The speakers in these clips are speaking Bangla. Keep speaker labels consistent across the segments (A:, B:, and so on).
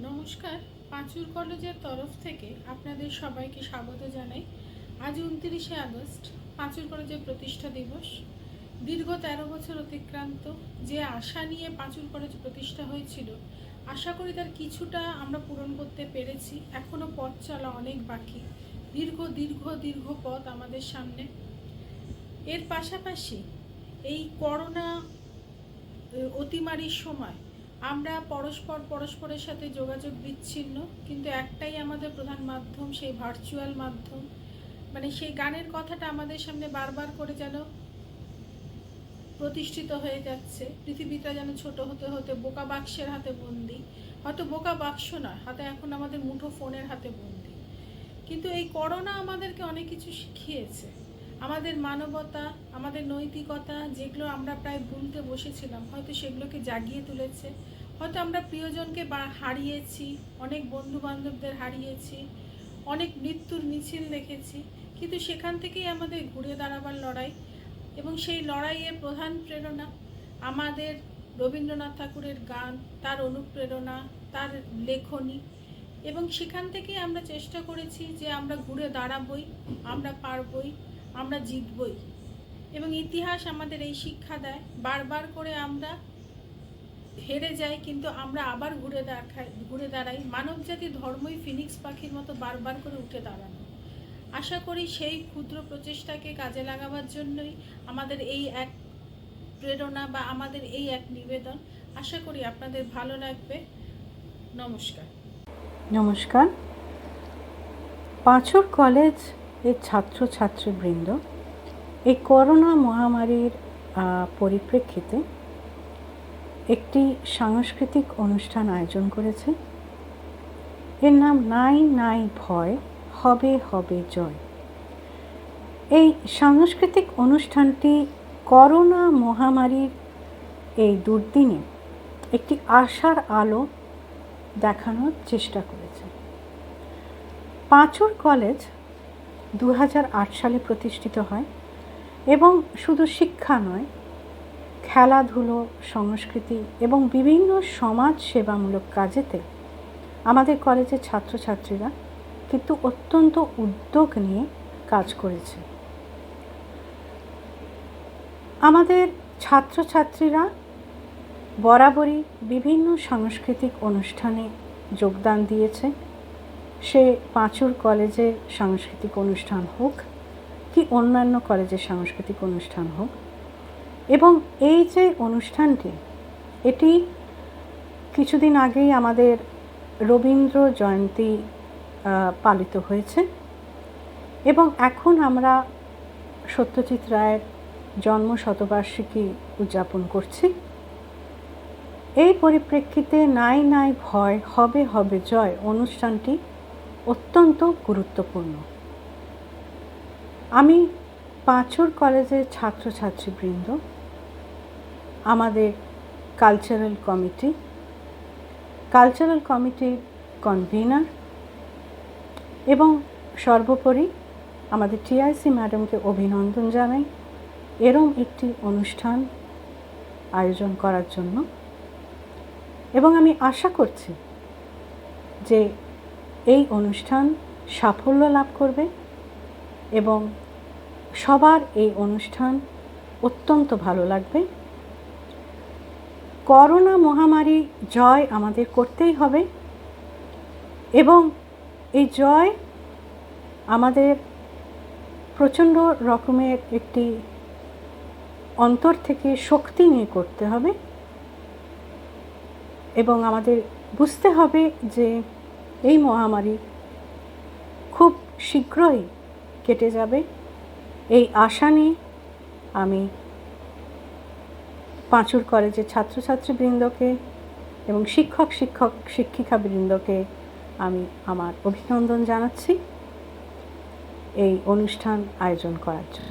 A: নমস্কার, পাঁচুর কলেজের তরফ থেকে আপনাদের সবাইকে স্বাগত জানাই। আজ 29শে আগস্ট, পাঁচুর কলেজের প্রতিষ্ঠা দিবস। দীর্ঘ 13 বছর অতিক্রান্ত, যে আশা নিয়ে পাঁচুর কলেজ প্রতিষ্ঠা হয়েছিল, আশা করি তার কিছুটা আমরা পূরণ করতে পেরেছি। এখনও পথ চলা অনেক বাকি, দীর্ঘ দীর্ঘ দীর্ঘ পথ আমাদের সামনে। এর পাশাপাশি এই করোনা অতিমারির সময় আমরা পরস্পরের সাথে যোগাযোগ বিচ্ছিন্ন, কিন্তু একটাই আমাদের প্রধান মাধ্যম, সেই ভার্চুয়াল মাধ্যম। মানে সেই গানের কথাটা আমাদের সামনে বারবার করে যেন প্রতিষ্ঠিত হয়ে যাচ্ছে। পৃথিবীটা যেন ছোট হতে হতে বোকা বাক্সের হাতে বন্দি। হয়তো বোকা বাক্স নয়, হাতে এখন আমাদের মুঠো ফোনের হাতে বন্দি। কিন্তু এই করোনা আমাদেরকে অনেক কিছু শিখিয়েছে। আমাদের মানবতা, আমাদের নৈতিকতা, যেগুলো আমরা প্রায় ভুলতে বসেছিলাম, হয়তো সেগুলোকে জাগিয়ে তুলেছে। হয়তো আমরা প্রিয়জনকে হারিয়েছি, অনেক বন্ধু বান্ধবদের হারিয়েছি, অনেক মৃত্যুর মিছিল দেখেছি, কিন্তু সেখান থেকেই আমাদের ঘুরে দাঁড়াবার লড়াই। এবং সেই লড়াইয়ের প্রধান প্রেরণা আমাদের রবীন্দ্রনাথ ঠাকুরের গান, তার অনুপ্রেরণা, তার লেখনী। এবং সেখান থেকেই আমরা চেষ্টা করেছি যে আমরা ঘুরে দাঁড়াবই, আমরা পারবই, আমরা জিতবই। এবং ইতিহাস আমাদের এই শিক্ষা দেয়, বারবার করে আমরা হেরে যাই, কিন্তু আমরা আবার ঘুরে দাঁড়াই। মানবজাতি ধর্মই ফিনিক্স পাখির মতো বারবার করে উঠে দাঁড়ানো। আশা করি সেই ক্ষুদ্র প্রচেষ্টাকে কাজে লাগাবার জন্যই আমাদের এই এক প্রেরণা বা আমাদের এই এক নিবেদন। আশা করি আপনাদের ভালো লাগবে। নমস্কার।
B: নমস্কার। পাঁচুর কলেজ এর ছাত্রছাত্রীবৃন্দ এই করোনা মহামারীর পরিপ্রেক্ষিতে একটি সাংস্কৃতিক অনুষ্ঠান আয়োজন করেছে। এর নাম নাই নাই ভয়, হবে হবে জয়। এই সাংস্কৃতিক অনুষ্ঠানটি করোনা মহামারীর এই দুর্দিনে একটি আশার আলো দেখানোর চেষ্টা করেছে। পাঁচুর কলেজ 2008 সালে প্রতিষ্ঠিত হয় এবং শুধু শিক্ষা নয়, খেলাধুলো, সংস্কৃতি এবং বিভিন্ন সমাজ সেবামূলক কাজেতে আমাদের কলেজের ছাত্রছাত্রীরা কিন্তু অত্যন্ত উদ্যোগ নিয়ে কাজ করেছে। আমাদের ছাত্রছাত্রীরা বরাবরই বিভিন্ন সাংস্কৃতিক অনুষ্ঠানে যোগদান দিয়েছে। সে পাঁচুর কলেজের সাংস্কৃতিক অনুষ্ঠান হোক কি অন্যান্য কলেজের সাংস্কৃতিক অনুষ্ঠান হোক। এবং এই যে অনুষ্ঠানটি, এটি কিছুদিন আগেই আমাদের রবীন্দ্র জয়ন্তী পালিত হয়েছে এবং এখন আমরা সত্যজিৎ রায়ের জন্মশতবার্ষিকী উদযাপন করছি। এই পরিপ্রেক্ষিতে নাই নাই ভয়, হবে হবে জয় অনুষ্ঠানটি অত্যন্ত গুরুত্বপূর্ণ। আমি পাঁচুর কলেজের ছাত্রছাত্রীবৃন্দ, আমাদের কালচারাল কমিটির কনভিনার এবং সর্বোপরি আমাদের টিআইসি ম্যাডামকে অভিনন্দন জানাই এরম একটি অনুষ্ঠান আয়োজন করার জন্য। এবং আমি আশা করছি যে এই অনুষ্ঠান সাফল্য লাভ করবে এবং সবার এই অনুষ্ঠান অত্যন্ত ভালো লাগবে। করোনা মহামারী জয় আমাদের করতেই হবে এবং এই জয় আমাদের প্রচণ্ড রকমের একটি অন্তর থেকে শক্তি নিয়ে করতে হবে এবং আমাদের বুঝতে হবে যে এই মহামারী খুব শীঘ্রই কেটে যাবে। এই আশা নিয়ে আমি পাঁচুর কলেজের ছাত্রছাত্রীবৃন্দকে এবং শিক্ষিকাবৃন্দকে আমি আমার অভিনন্দন জানাচ্ছি এই অনুষ্ঠান আয়োজন করার জন্য।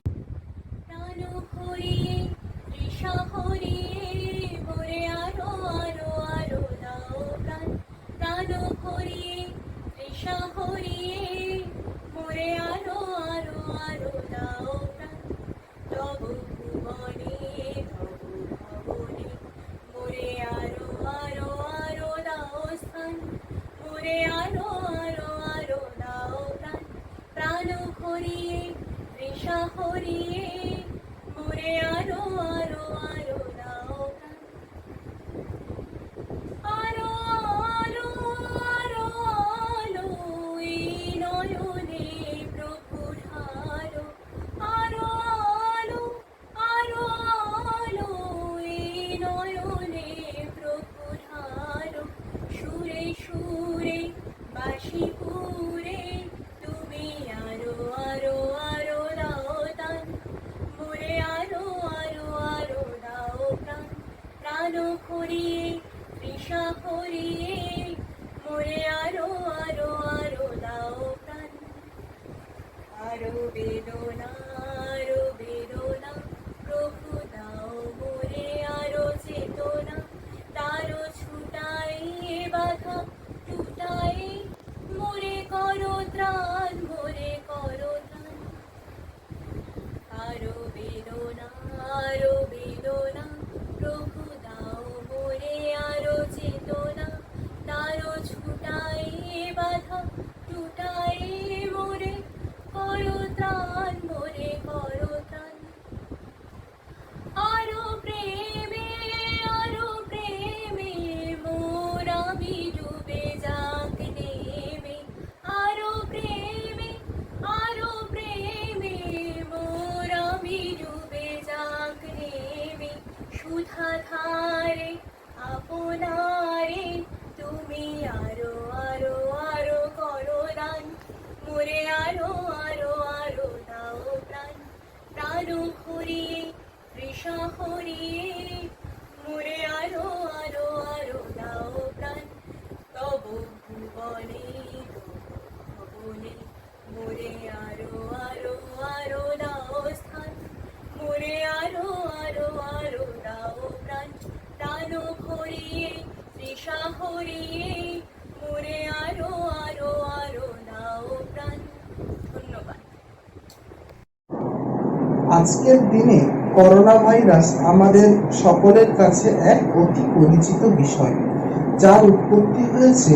C: মোরে আরো আরো আরো দাও প্রাণ, প্রাণ ভরিয়ে তৃষা হরিয়ে, মোরে আরো আরো আরো দাও প্রাণ। আরো আলো আরো আলো এই নয়নে প্রভুর আলো, আরো আলো আরো আলো এই নয়নে প্রভুর আলো। সুরে সুরে বাঁশি পুরে তুমি আরো আরো আরো দাও দান, মোরে আরো আরো আরো দাও প্রাণ, প্রাণ ভরিয়ে তৃষা হরিয়ে, মোরে আরো আরো আরো দাও প্রাণ। আরো বেদনা প্রভু দাও মোরে আরো চেতনা, তারও ছুটাই বাধা টুটাই, মোরে করো ত্রাণ, মোরে করো ত্রাণ। আরো বেদনা প্রভু দাও মোরে আরো চেতনা, তারও ছুটাই বাধা টুটাই, মোরে করো ত্রাণ, মোরে করো ত্রাণ। আরো প্রেমে মোর আমি ডুবে যাক নেমে, আরো প্রেমে মোর আমি ডুবে যাক নেমে, সুধা ধারে আপনারে তুমি আরো আরো আরো করো দান, মোরে আরো আরো আরো দাও প্রাণ, প্রাণ ভরিয়ে তৃষা হরিয়ে, মোরে আরো আরো আরো দাও প্রাণ। তব ভুবনে মোরে আরো আরো আরো দাও স্থান, মোরে আরো আরো আরো দাও প্রাণ, প্রাণ ভরিয়ে তৃষা হরিয়ে, মোরে আরো আরো আরো দাও প্রাণ। ধন্যবাদ।
D: আজকের দিনে করোনা ভাইরাস আমাদের সকলের কাছে এক অতি পরিচিত বিষয়, যার উৎপত্তি হয়েছে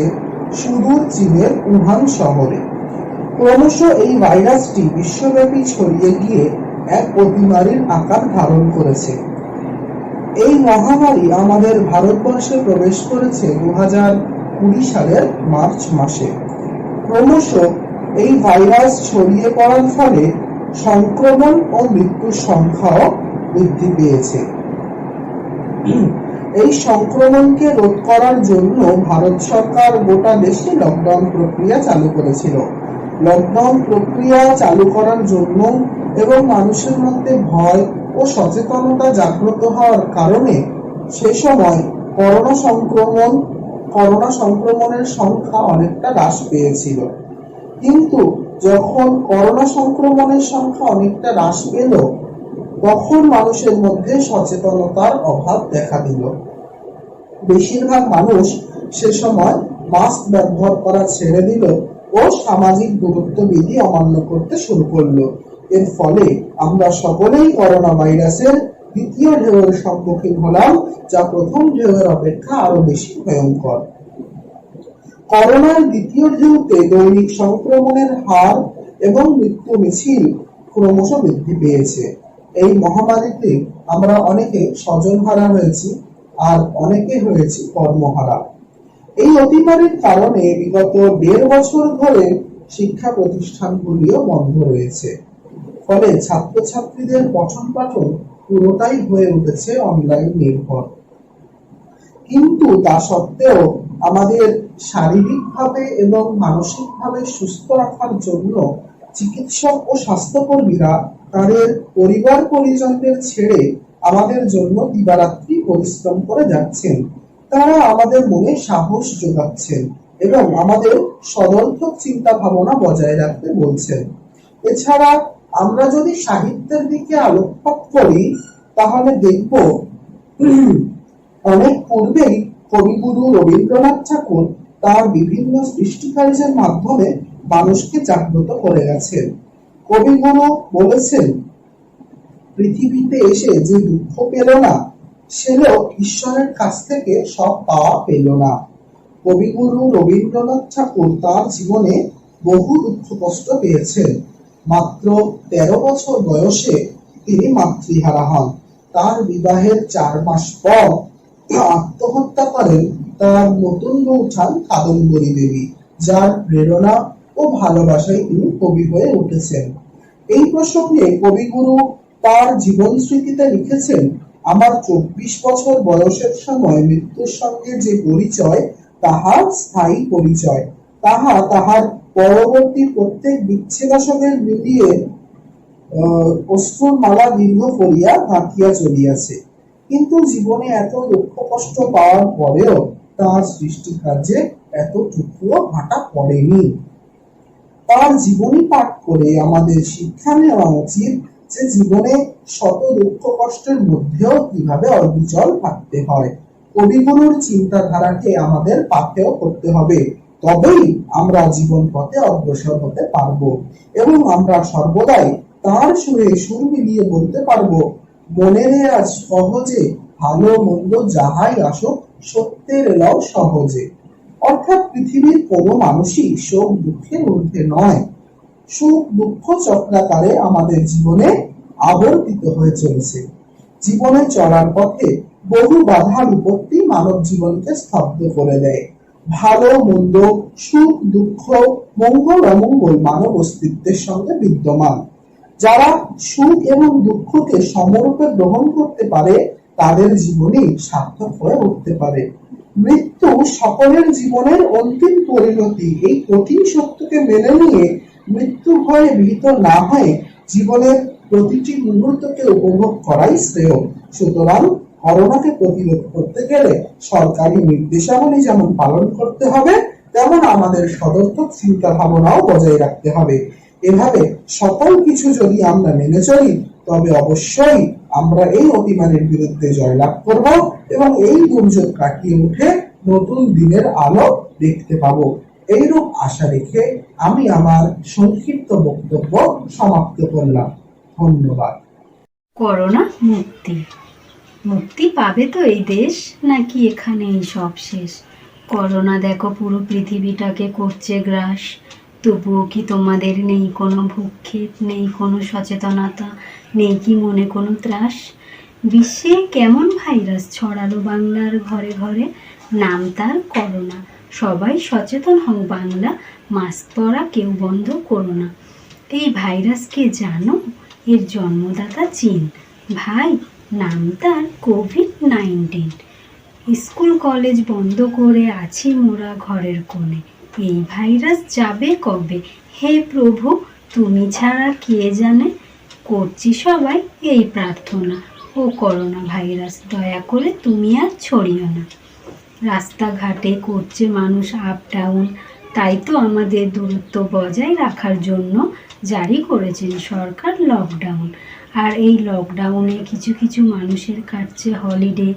D: সুদূর চীনের উহান শহরে। ক্রমশ এই ভাইরাসটি বিশ্বব্যাপী ছড়িয়ে গিয়ে এক অতিমারীর আকার ধারণ করেছে। এই মহামারী আমাদের ভারতবর্ষে প্রবেশ করেছে 2020 সালের মার্চ মাসে। ক্রমশ এই ভাইরাস ছড়িয়ে পড়ার ফলে সংক্রমণ ও মৃত্যুর সংখ্যাও বৃদ্ধি পেয়েছে। এই সংক্রমণকে রোধ করার জন্য ভারত সরকার গোটা দেশে লকডাউন প্রক্রিয়া চালু করেছিল। লকডাউন প্রক্রিয়া চালু করার জন্য এবং মানুষের মধ্যে ভয় ও সচেতনতা জাগ্রত হওয়ার কারণে সে সময় করোনা সংক্রমণের সংখ্যা অনেকটা হ্রাস পেয়েছিল। কিন্তু যখন করোনা সংক্রমণের সংখ্যা অনেকটা হ্রাস পেল, তখন মানুষের মধ্যে সচেতনতার অভাব দেখা দিল। বেশিরভাগ মানুষ সে সময় মাস্ক ব্যবহার করা ছেড়ে দিল ও সামাজিক দূরত্ব বিধি অমান্য করতে শুরু করলো। এর ফলে আমরা সকলেই করোনা ভাইরাসের দ্বিতীয় ঢেউয়ের সম্মুখীন হলাম, যা প্রথম ঢেউয়ের অপেক্ষা আরো বেশি ভয়ঙ্কর। করোনার দ্বিতীয় ঢেউতে দৈনিক সংক্রমণের হার এবং মৃত্যু মিছিল ক্রমশ বৃদ্ধি পেয়েছে। এই মহামারীতে আমরা অনেকে স্বজনহারা হয়েছি, আর অনেকে হয়েছি কর্মহারা। এই অতিমারীর কারণে বিগত 1.5 বছর ধরে শিক্ষা প্রতিষ্ঠানগুলিও বন্ধ রয়েছে। ফলে ছাত্রছাত্রীদের পঠন পাঠন পুরোটাই হয়ে উঠেছে অনলাইন নির্ভর। কিন্তু তা সত্ত্বেও আমাদের শারীরিকভাবে এবং মানসিকভাবে সুস্থ রাখার জন্য চিকিৎসক ও স্বাস্থ্যকর্মীরা তাদের পরিবার পরিজনদের ছেড়ে আমাদের জন্য দিবারাত্রি পরিশ্রম করে যাচ্ছেন। তারা আমাদের মনে সাহস যোগাচ্ছেন এবং আমাদের সদর্থক চিন্তা ভাবনা বজায় রাখতে বলছেন। এছাড়া আমরা যদি সাহিত্যের দিকে আলোকপাত করি, তাহলে দেখব অনেক পূর্বেই কবিগুরু রবীন্দ্রনাথ ঠাকুর তার বিভিন্ন সৃষ্টিকার্যের মাধ্যমে মানুষকে জাগ্রত করে গেছেন। কবিগুরু বলেছেন, পৃথিবীতে এসে যে দুঃখ পেল না, সে লোক ঈশ্বরের কাছ থেকে সব পাওয়া পেল না। কবিগুরু রবীন্দ্রনাথ ঠাকুর তার জীবনে বহু দুঃখ কষ্ট পেয়েছেন। মাত্র 13 বছর বয়সে তিনি মাতৃহারা হন। তার বিবাহের 4 মাস পর আত্মহত্যা করেন তার নতুন বৌঠান কাদম্বরী দেবী, যার প্রেরণা ও ভালোবাসায় তিনি কবি হয়ে উঠেছেন। এই প্রসঙ্গে কবিগুরু তার জীবন স্মৃতিতে লিখেছেন, আমার 24 বছর বয়সের সময় মৃত্যুর সঙ্গে যে পরিচয়, তাহা স্থায়ী পরিচয়। তাহা তাহার পরবর্তী প্রত্যেক বিচ্ছেদশকের মিলিয়ে অশ্রুর মালা দীর্ঘ করিয়া ঢাকিয়া চলিয়াছে। কিন্তু জীবনে এত দুঃখ কষ্ট পাওয়ার পরেও তার সৃষ্টি কার্যে এতটুকুও ভাটা পড়েনি। তার জীবনী পাঠ করে আমাদের শিক্ষা নেওয়া উচিত যে জীবনে শত দুঃখ কষ্টের মধ্যেও কিভাবে অবিচল থাকতে হয়। কবিগুরুর চিন্তাধারাকে আমাদের পাথেয় করতে হবে, তবেই আমরা জীবন পথে অগ্রসর হতে পারবো এবং আমরা সর্বদাই তার সুরে সুর মিলিয়ে বলতে পারবো, মনেরে আজ সহজে ভালো মন্দ যাহাই আসুক সত্যের এলাও সহজে। অর্থাৎ পৃথিবীর কোনো মানুষই শোক দুঃখের ঊর্ধ্বে নয়। সুখ দুঃখ চক্রাকারে আমাদের জীবনে আবর্তিত হয়ে চলেছে। জীবনে চলার পথে বহু বাধা বিপত্তি মানব জীবনকে স্তব্ধ করে দেয়। ভালো মন্দ, সুখ দুঃখ, মঙ্গল অমঙ্গল মানব অস্তিত্বের সঙ্গে বিদ্যমান। যারা সুখ এবং দুঃখকে সমরূপে গ্রহণ করতে পারে তাদের জীবনই সার্থক হয়ে উঠতে পারে। মৃত্যু সকলের জীবনের অন্তিম পরিণতি। এই কঠিন সত্যকে মেনে নিয়ে মৃত্যু ভয়ে ভীত না হয়ে জীবনের প্রতিটি মুহূর্তকে উপভোগ করাই শ্রেয়। সুতরাং করোনাকে প্রতিরোধ করতে গেলে সরকারি নির্দেশাবলী যেমন পালন করতে হবে, তেমন আমাদের সদর্থক চিন্তা ভাবনাও বজায় রাখতে হবে। এভাবে সকল কিছু যদি আমরা মেনে চলি, তবে অবশ্যই আমরা এই অতিমারির বিরুদ্ধে জয়লাভ করব এবং এই দুর্যোগ কাটিয়ে উঠে নতুন দিনের আলো দেখতে পাবো। এইরূপ আশা রেখে আমি আমার সংক্ষিপ্ত বক্তব্য সমাপ্ত করলাম। ধন্যবাদ।
E: করোনা মুক্তি পাবে তো এই দেশ, নাকি এখানেই সব শেষ? করোনা দেখো পুরো পৃথিবীটাকে করছে গ্রাস, তবুও কি তোমাদের নেই কোনো ভূক্ষেপ, নেই কোনো সচেতনতা, নেই কি মনে কোনো ত্রাস? বিশ্বে কেমন ভাইরাস ছড়ালো বাংলার ঘরে ঘরে, নাম তার করোনা। সবাই সচেতন হও বাংলা, মাস্ক পরা কেউ বন্ধ করো না। এই ভাইরাসকে জানো? এর জন্মদাতা চীন। ভাই, নাম তার কোভিড-19। স্কুল কলেজ বন্ধ করে আছি মোরা ঘরের কোণে। এই ভাইরাস যাবে কবে? হে প্রভু, তুমি ছাড়া কে জানে। করছি সবাই এই প্রার্থনা, ও করোনা ভাইরাস দয়া করে তুমি আর ছড়িও না। রাস্তাঘাটে করছে মানুষ আপ ডাউন, তাই তো আমাদের দূরত্ব বজায় রাখার জন্য জারি করেছেন সরকার লকডাউন। আর এই লকডাউনে কিছু কিছু মানুষের কাটছে হলিডে,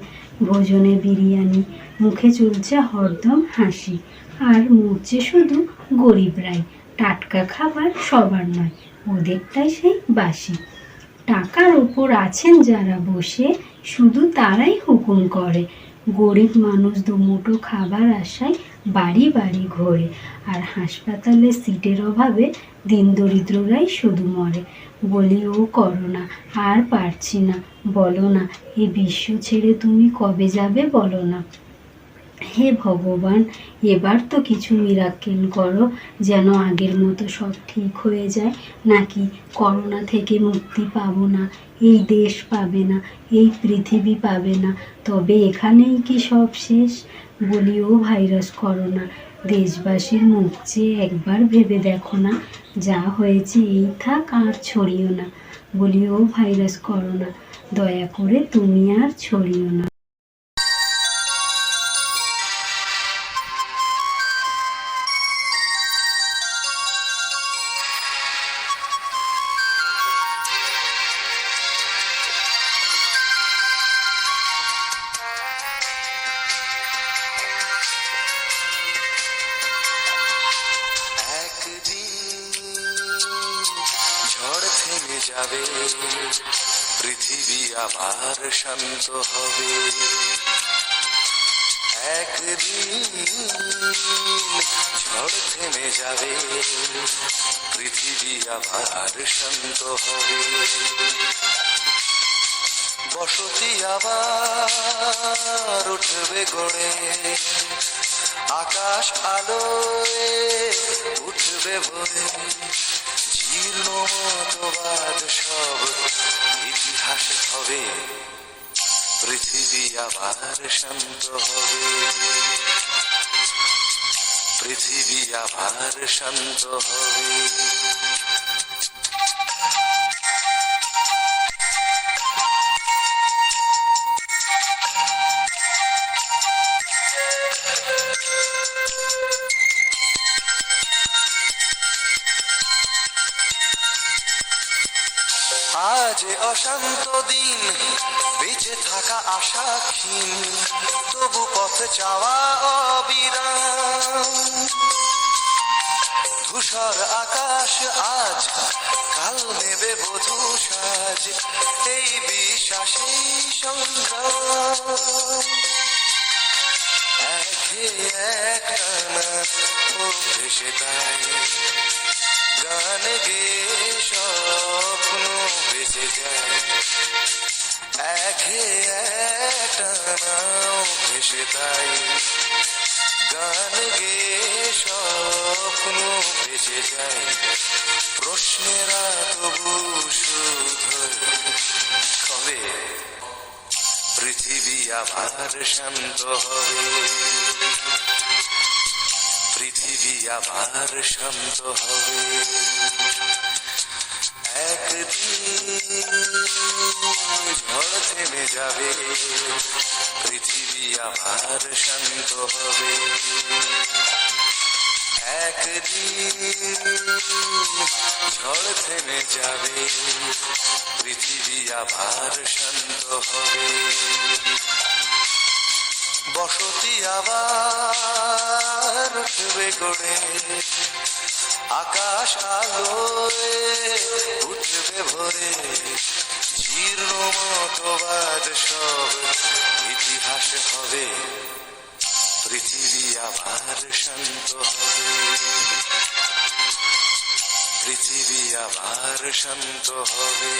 E: ভোজনে বিরিয়ানি, মুখে চলছে হরদম হাসি, আর মরছে শুধু গরিবরাই। টাটকা খাবার সবার নয়, ওদেরটাই সেই বাসি। টাকার ওপর আছেন যারা বসে, শুধু তারাই হুকুম করে। গরিব মানুষ দুমুঠো খাবার আশায় বাড়ি বাড়ি ঘোরে, আর হাসপাতালে সিটের অভাবে দিন দরিদ্ররাই শুধু মরে। বলি ও করোনা, আর পারছি না, বলো না এ বিশ্ব ছেড়ে তুমি কবে যাবে বলো না। হে ভগবান, এবার তো কিছু মিরাকেল করো, যেন আগের মতো সব ঠিক হয়ে যায়। নাকি করোনা থেকে মুক্তি পাবো না, এই দেশ পাবে না, এই পৃথিবী পাবে না, তবে এখানেই কি সব শেষ? বলি ও ভাইরাস করোনা, দেশবাসীর মুখ চেয়ে একবার ভেবে দেখো না, যা হয়েছে এই থাক, আর ছড়িও না। বলি ও ভাইরাস করোনা, দয়া করে তুমি আর ছড়িও না।
F: যাবে, পৃথিবী আবার শান্ত হবে। একদিন ঝড় থেমে যাবে, পৃথিবী আবার শান্ত হবে, বসতি আবার উঠবে গড়ে, আকাশ আলোয় উঠবে ভরে, জীর্ণ মতবাদ সব ইতিহাস হবে, পৃথিবী আবার শান্ত হবে, পৃথিবী আবার শান্ত হবে। আজ অশান্ত দিন, বেঁচে থাকা আশা ক্ষীণ, তবু পথ চাওয়া অবিরাম, ধূসর আকাশ আজ কাল নেবে বধূ সাজ, এই বিশ্বাসেই সংগ্রাম, একে একটানা অভ্যেসে তাই গান গে স্বপ্ন বেঁচে যায়, একে একটানা অভ্যেসে তাই গান গে স্বপ্ন বেঁচে যায়, প্রশ্নেরা তবু শুধু কবে পৃথিবী আবার শান্ত হবে, পৃথিবী আবার শান্ত হবে, একদিন ঝড় থেমে যাবে, পৃথিবী আবার শান্ত হবে, একদিন ঝড় থেমে যাবে, পৃথিবী আবার শান্ত হবে, বসতি আবার উঠবে গড়ে, আকাশ আলোয় উঠবে ভরে, জীর্ণ মতবাদ সব ইতিহাস হবে, পৃথিবী আবার শান্ত হবে, পৃথিবী আবার শান্ত হবে।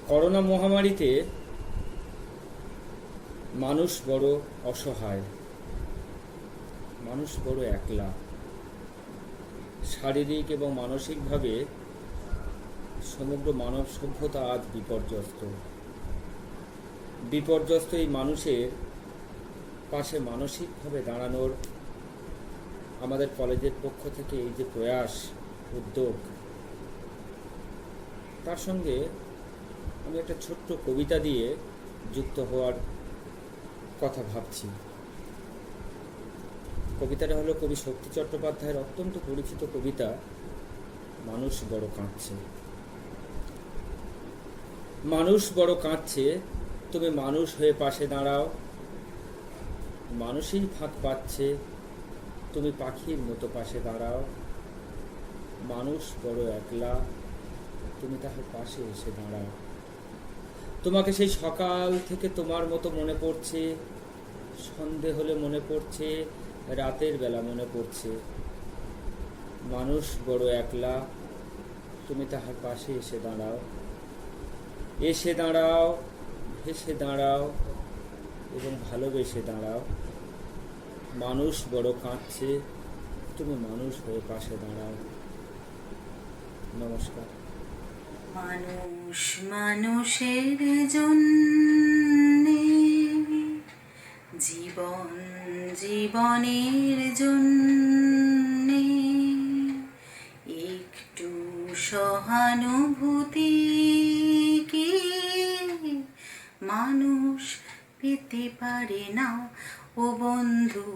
G: করোনা মহামারীতে মানুষ বড় অসহায়, মানুষ বড় একলা, শারীরিক এবং মানসিকভাবে সমগ্র মানব সভ্যতা আজ বিপর্যস্ত এই মানুষের পাশে মানসিকভাবে দাঁড়ানোর আমাদের কলেজের পক্ষ থেকে এই যে প্রয়াস, উদ্যোগ, তার সঙ্গে আমি একটা ছোট্ট কবিতা দিয়ে যুক্ত হওয়ার কথা ভাবছি। কবিতাটা হলো কবি শক্তি চট্টোপাধ্যায়ের অত্যন্ত পরিচিত কবিতা, মানুষ বড় কাঁদছে। মানুষ বড় কাঁদছে, তুমি মানুষ হয়ে পাশে দাঁড়াও, মানুষই ফাঁক পাচ্ছে, তুমি পাখির মতো পাশে দাঁড়াও, মানুষ বড় একলা, তুমি তাহার পাশে এসে দাঁড়াও, তোমাকে সেই সকাল থেকে তোমার মতো মনে পড়ছে, সন্ধে হলে মনে পড়ছে, রাতের বেলা মনে পড়ছে, মানুষ বড় একলা, তুমি তাহার পাশে এসে দাঁড়াও, এসে দাঁড়াও, ভেসে দাঁড়াও এবং ভালোবেসে দাঁড়াও, মানুষ বড় কাঁদছে, তুমি মানুষ হয়ে পাশে দাঁড়াও। নমস্কার।
C: মানুষ মানুষের জন্যে, জীবন জীবনের জন্যে, একটু সহানুভূতি কি মানুষ পেতে পারে না? ও বন্ধু,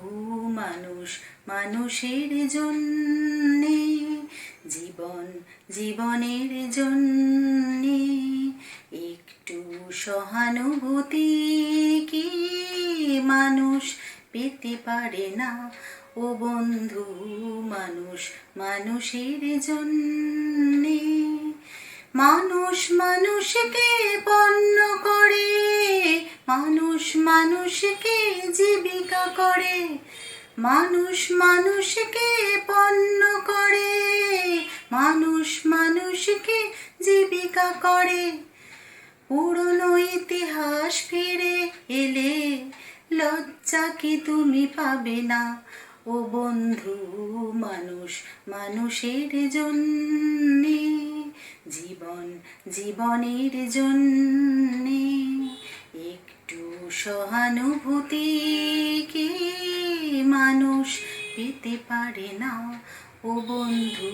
C: মানুষ মানুষের জন্যে, জীবন জীবনের জন্যে, একটু সহানুভূতি কি মানুষ পেতে পারে না? ও বন্ধু, মানুষ মানুষের জন্যে, মানুষ মানুষকে পণ্য করে মানুষ মানুষকে জীবিকা করে, মানুষ মানুষকে পণ্য করে, মানুষ মানুষকে জীবিকা করে। পুরনো ইতিহাস ফিরে এলে লজ্জা কি তুমি পাবে না ও বন্ধু? মানুষ মানুষের জন্যে, জীবন জীবনের জন্যে একটু সহানুভূতি কি মানুষ পেতে পারে না ও বন্ধু?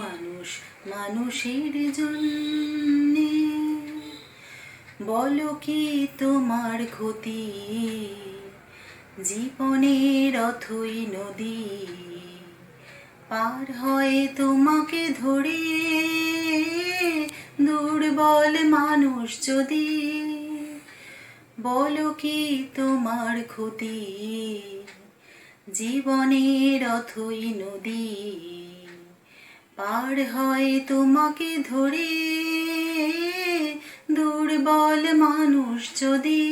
C: মানুষ মানুষের জন্যে। বলো কি তোমার ক্ষতি, জীবনের অথই নদী পার হয় তোমাকে ধরে, দুর্বল মানুষ যদি। বলো কি তোমার ক্ষতি, জীবনের অথই নদী পার হয় তোমাকে ধরে, দুর্বল মানুষ যদি।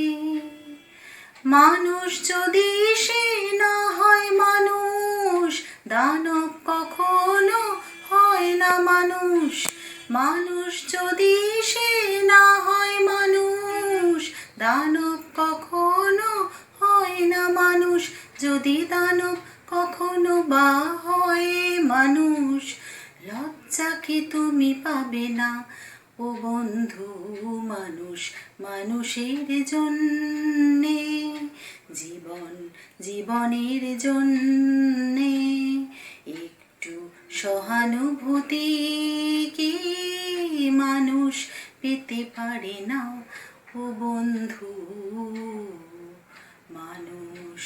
C: মানুষ যদি সে না হয় মানুষ, দানব কখনো হয় না মানুষ। মানুষ যদি সে না হয় মানুষ, দানব কখনো হয় না মানুষ। যদি দানব কখনো বা হয় মানুষ, লজ্জা কি তুমি পাবে না ও বন্ধু? মানুষ মানুষের জন্যে, জীবন জীবনের জন্যে একটু সহানুভূতি কি মানুষ পেতে পারে না ও বন্ধু? মানুষ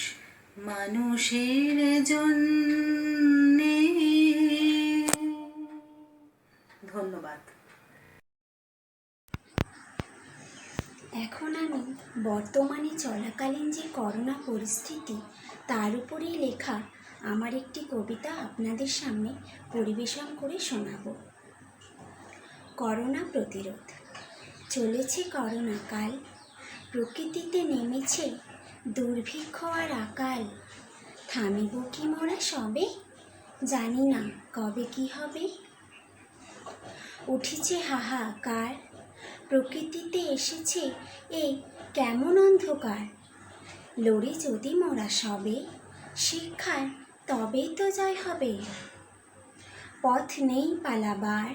C: মানুষের জন্যে। ধন্যবাদ।
H: এখন আমি বর্তমানে চলাকালীন যে করোনা পরিস্থিতি তার উপরেই লেখা আমার একটি কবিতা আপনাদের সামনে পরিবেশন করে শোনাব। করোনা প্রতিরোধ। চলেছে করোনা কাল, প্রকৃতিতে নেমেছে দুর্ভিক্ষ আর আকাল। থামিব কি মোরা সবে, জানি না কবে কি হবে। উঠেছে হাহাকার, প্রকৃতিতে এসেছে এই কেমন অন্ধকার। লড়ে যদি মোরা সবে, শিক্ষার তবেই তো জয় হবে। পথ নেই পালাবার,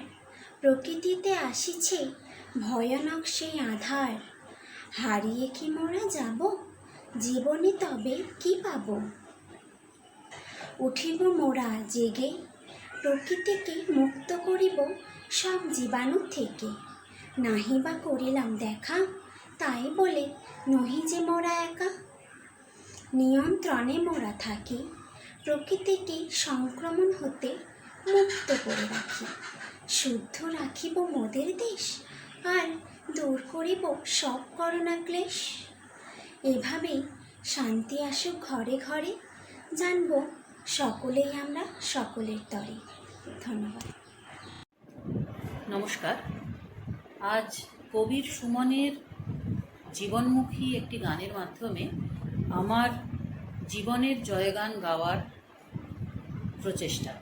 H: প্রকৃতিতে আসিছে ভয়ানক সেই আধার। হারিয়ে কি মোরা যাব, জীবনে তবে কি পাব। উঠিব মোরা জেগে, প্রকৃতিকে মুক্ত করিব সব জীবাণু থেকে। নাহি বা করিলাম দেখা, তাই বলে নহি যে মোরা একা। নিয়ন্ত্রণে মোরা থাকি, প্রকৃতিকে সংক্রমণ হতে মুক্ত করে রাখি। শুদ্ধ রাখিব মোদের দেশ, আর দূর করিব সব করোনা ক্লেশ। এভাবেই শান্তি আসুক ঘরে ঘরে, জানব সকলেই আমরা সকলের তরে। ধন্যবাদ।
I: নমস্কার। আজ কবির সুমনের জীবনমুখী একটি গানের মাধ্যমে আমার জীবনের জয়গান গাওয়ার প্রচেষ্টা।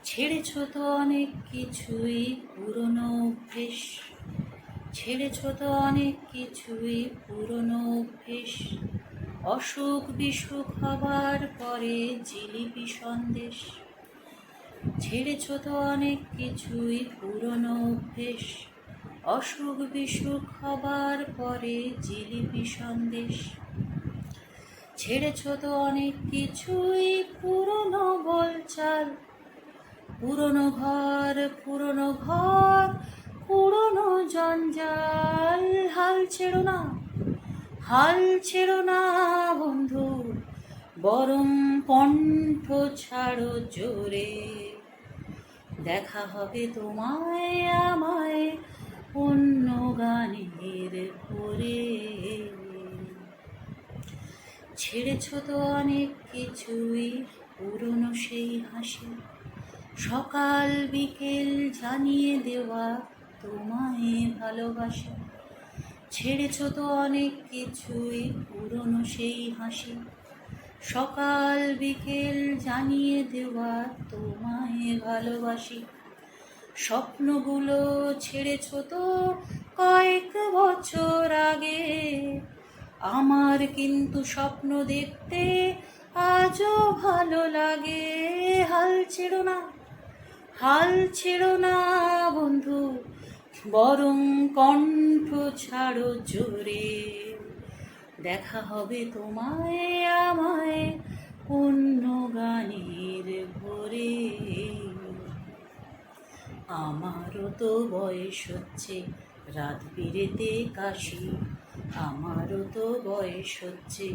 I: ছেড়েছ তো অনেক কিছুই পুরনো অভ্যেস, ছেড়েছ তো অনেক কিছুই পুরনো অভ্যেস। অসুখ বিসুখ হবার পরে জিলিপি সন্দেশ। ছেড়েছ তো অনেক কিছুই পুরনো অভ্যেস, অসুখ বিসুখ হবার পরে জিলিপি সন্দেশ। ছেড়েছ তো অনেক কিছুই পুরনো বলচাল, পুরনো ঘর পুরনো জঞ্জাল। হাল ছেড়ো না, হাল ছেড়ো না বন্ধু, বরং কণ্ঠ ছাড়ো জোরে। দেখা হবে তোমায় আমায় অন্য গানের পরে। ছেড়েছ তো অনেক কিছুই পুরনো সেই হাসি, সকাল বিকেল জানিয়ে দেওয়া তোমায় ভালোবাসি। ছেড়েছ তো অনেক কিছুই, পুরনো সেই হাসি, সকাল বিকেল জানিয়ে দেওয়া তোমায় ভালোবাসি। স্বপ্নগুলো ছেড়েছ তো কয়েক বছর আগে, আমার কিন্তু স্বপ্ন দেখতে আজও ভালো লাগে। হাল ছেড়ো না, হাল ছেড়ো না বন্ধু, বরং কণ্ঠ ছাড়ো জোরে। দেখা হবে তোমায় আমায় অন্য গানের ভোরে। আমারও তো বয়স হচ্ছে রাত বিরেতে কাশি, আমারও তো বয়স হচ্ছে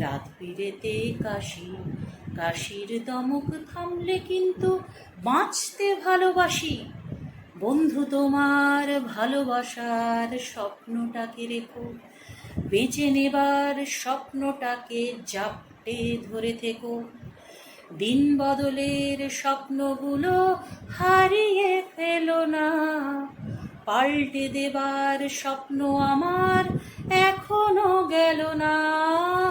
I: রাত বিরেতে কাশি। কাশির দমক থামলে কিন্তু বাঁচতে ভালোবাসি। বন্ধু তোমার ভালোবাসার স্বপ্নটাকে রেখো, বেঁচে নেবার স্বপ্নটাকে জাপটে ধরে থেকো। দিন বদলের স্বপ্নগুলো হারিয়ে ফেলো না, পাল্টে দেবার স্বপ্ন আমার এখনো গেল না।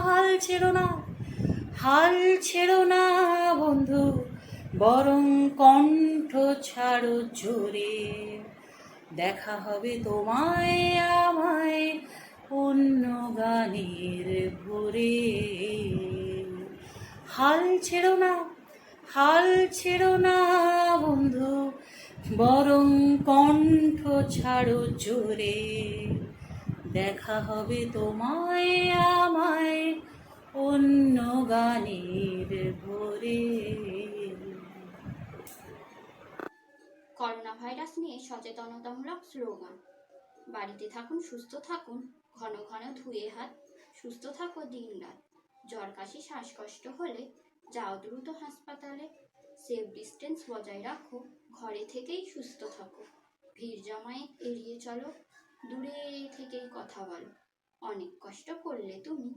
I: হাল ছেড়ো না, হাল ছেড়ো না বন্ধু, বরং কণ্ঠ ছাড়ো জোরে। দেখা হবে তোমায় আমায় অন্য গানের ভোরে। হাল ছেড়ো না, হাল ছেড়ো না বন্ধু, বরং কণ্ঠ ছাড়ো জোরে। দেখা হবে তোমায় আমায় অন্য গানের ভোরে।
J: করোনা ভাইরাস নিয়ে সচেতনতামূলক স্লোগান। বাড়িতে থাকুন, সুস্থ থাকুন, ঘন ঘন ধুয়ে হাত, সুস্থ থাকো দিন রাত। জ্বর কাশি শ্বাসকষ্ট হলে যাও দ্রুত হাসপাতালে। সেফ ডিস্টেন্স বজায় রাখো, ঘরে থেকেই সুস্থ থাকো। ভিড় জমায়েত এড়িয়ে চলো, দূরে থেকেই কথা বলো। অনেক কষ্ট করলে তুমি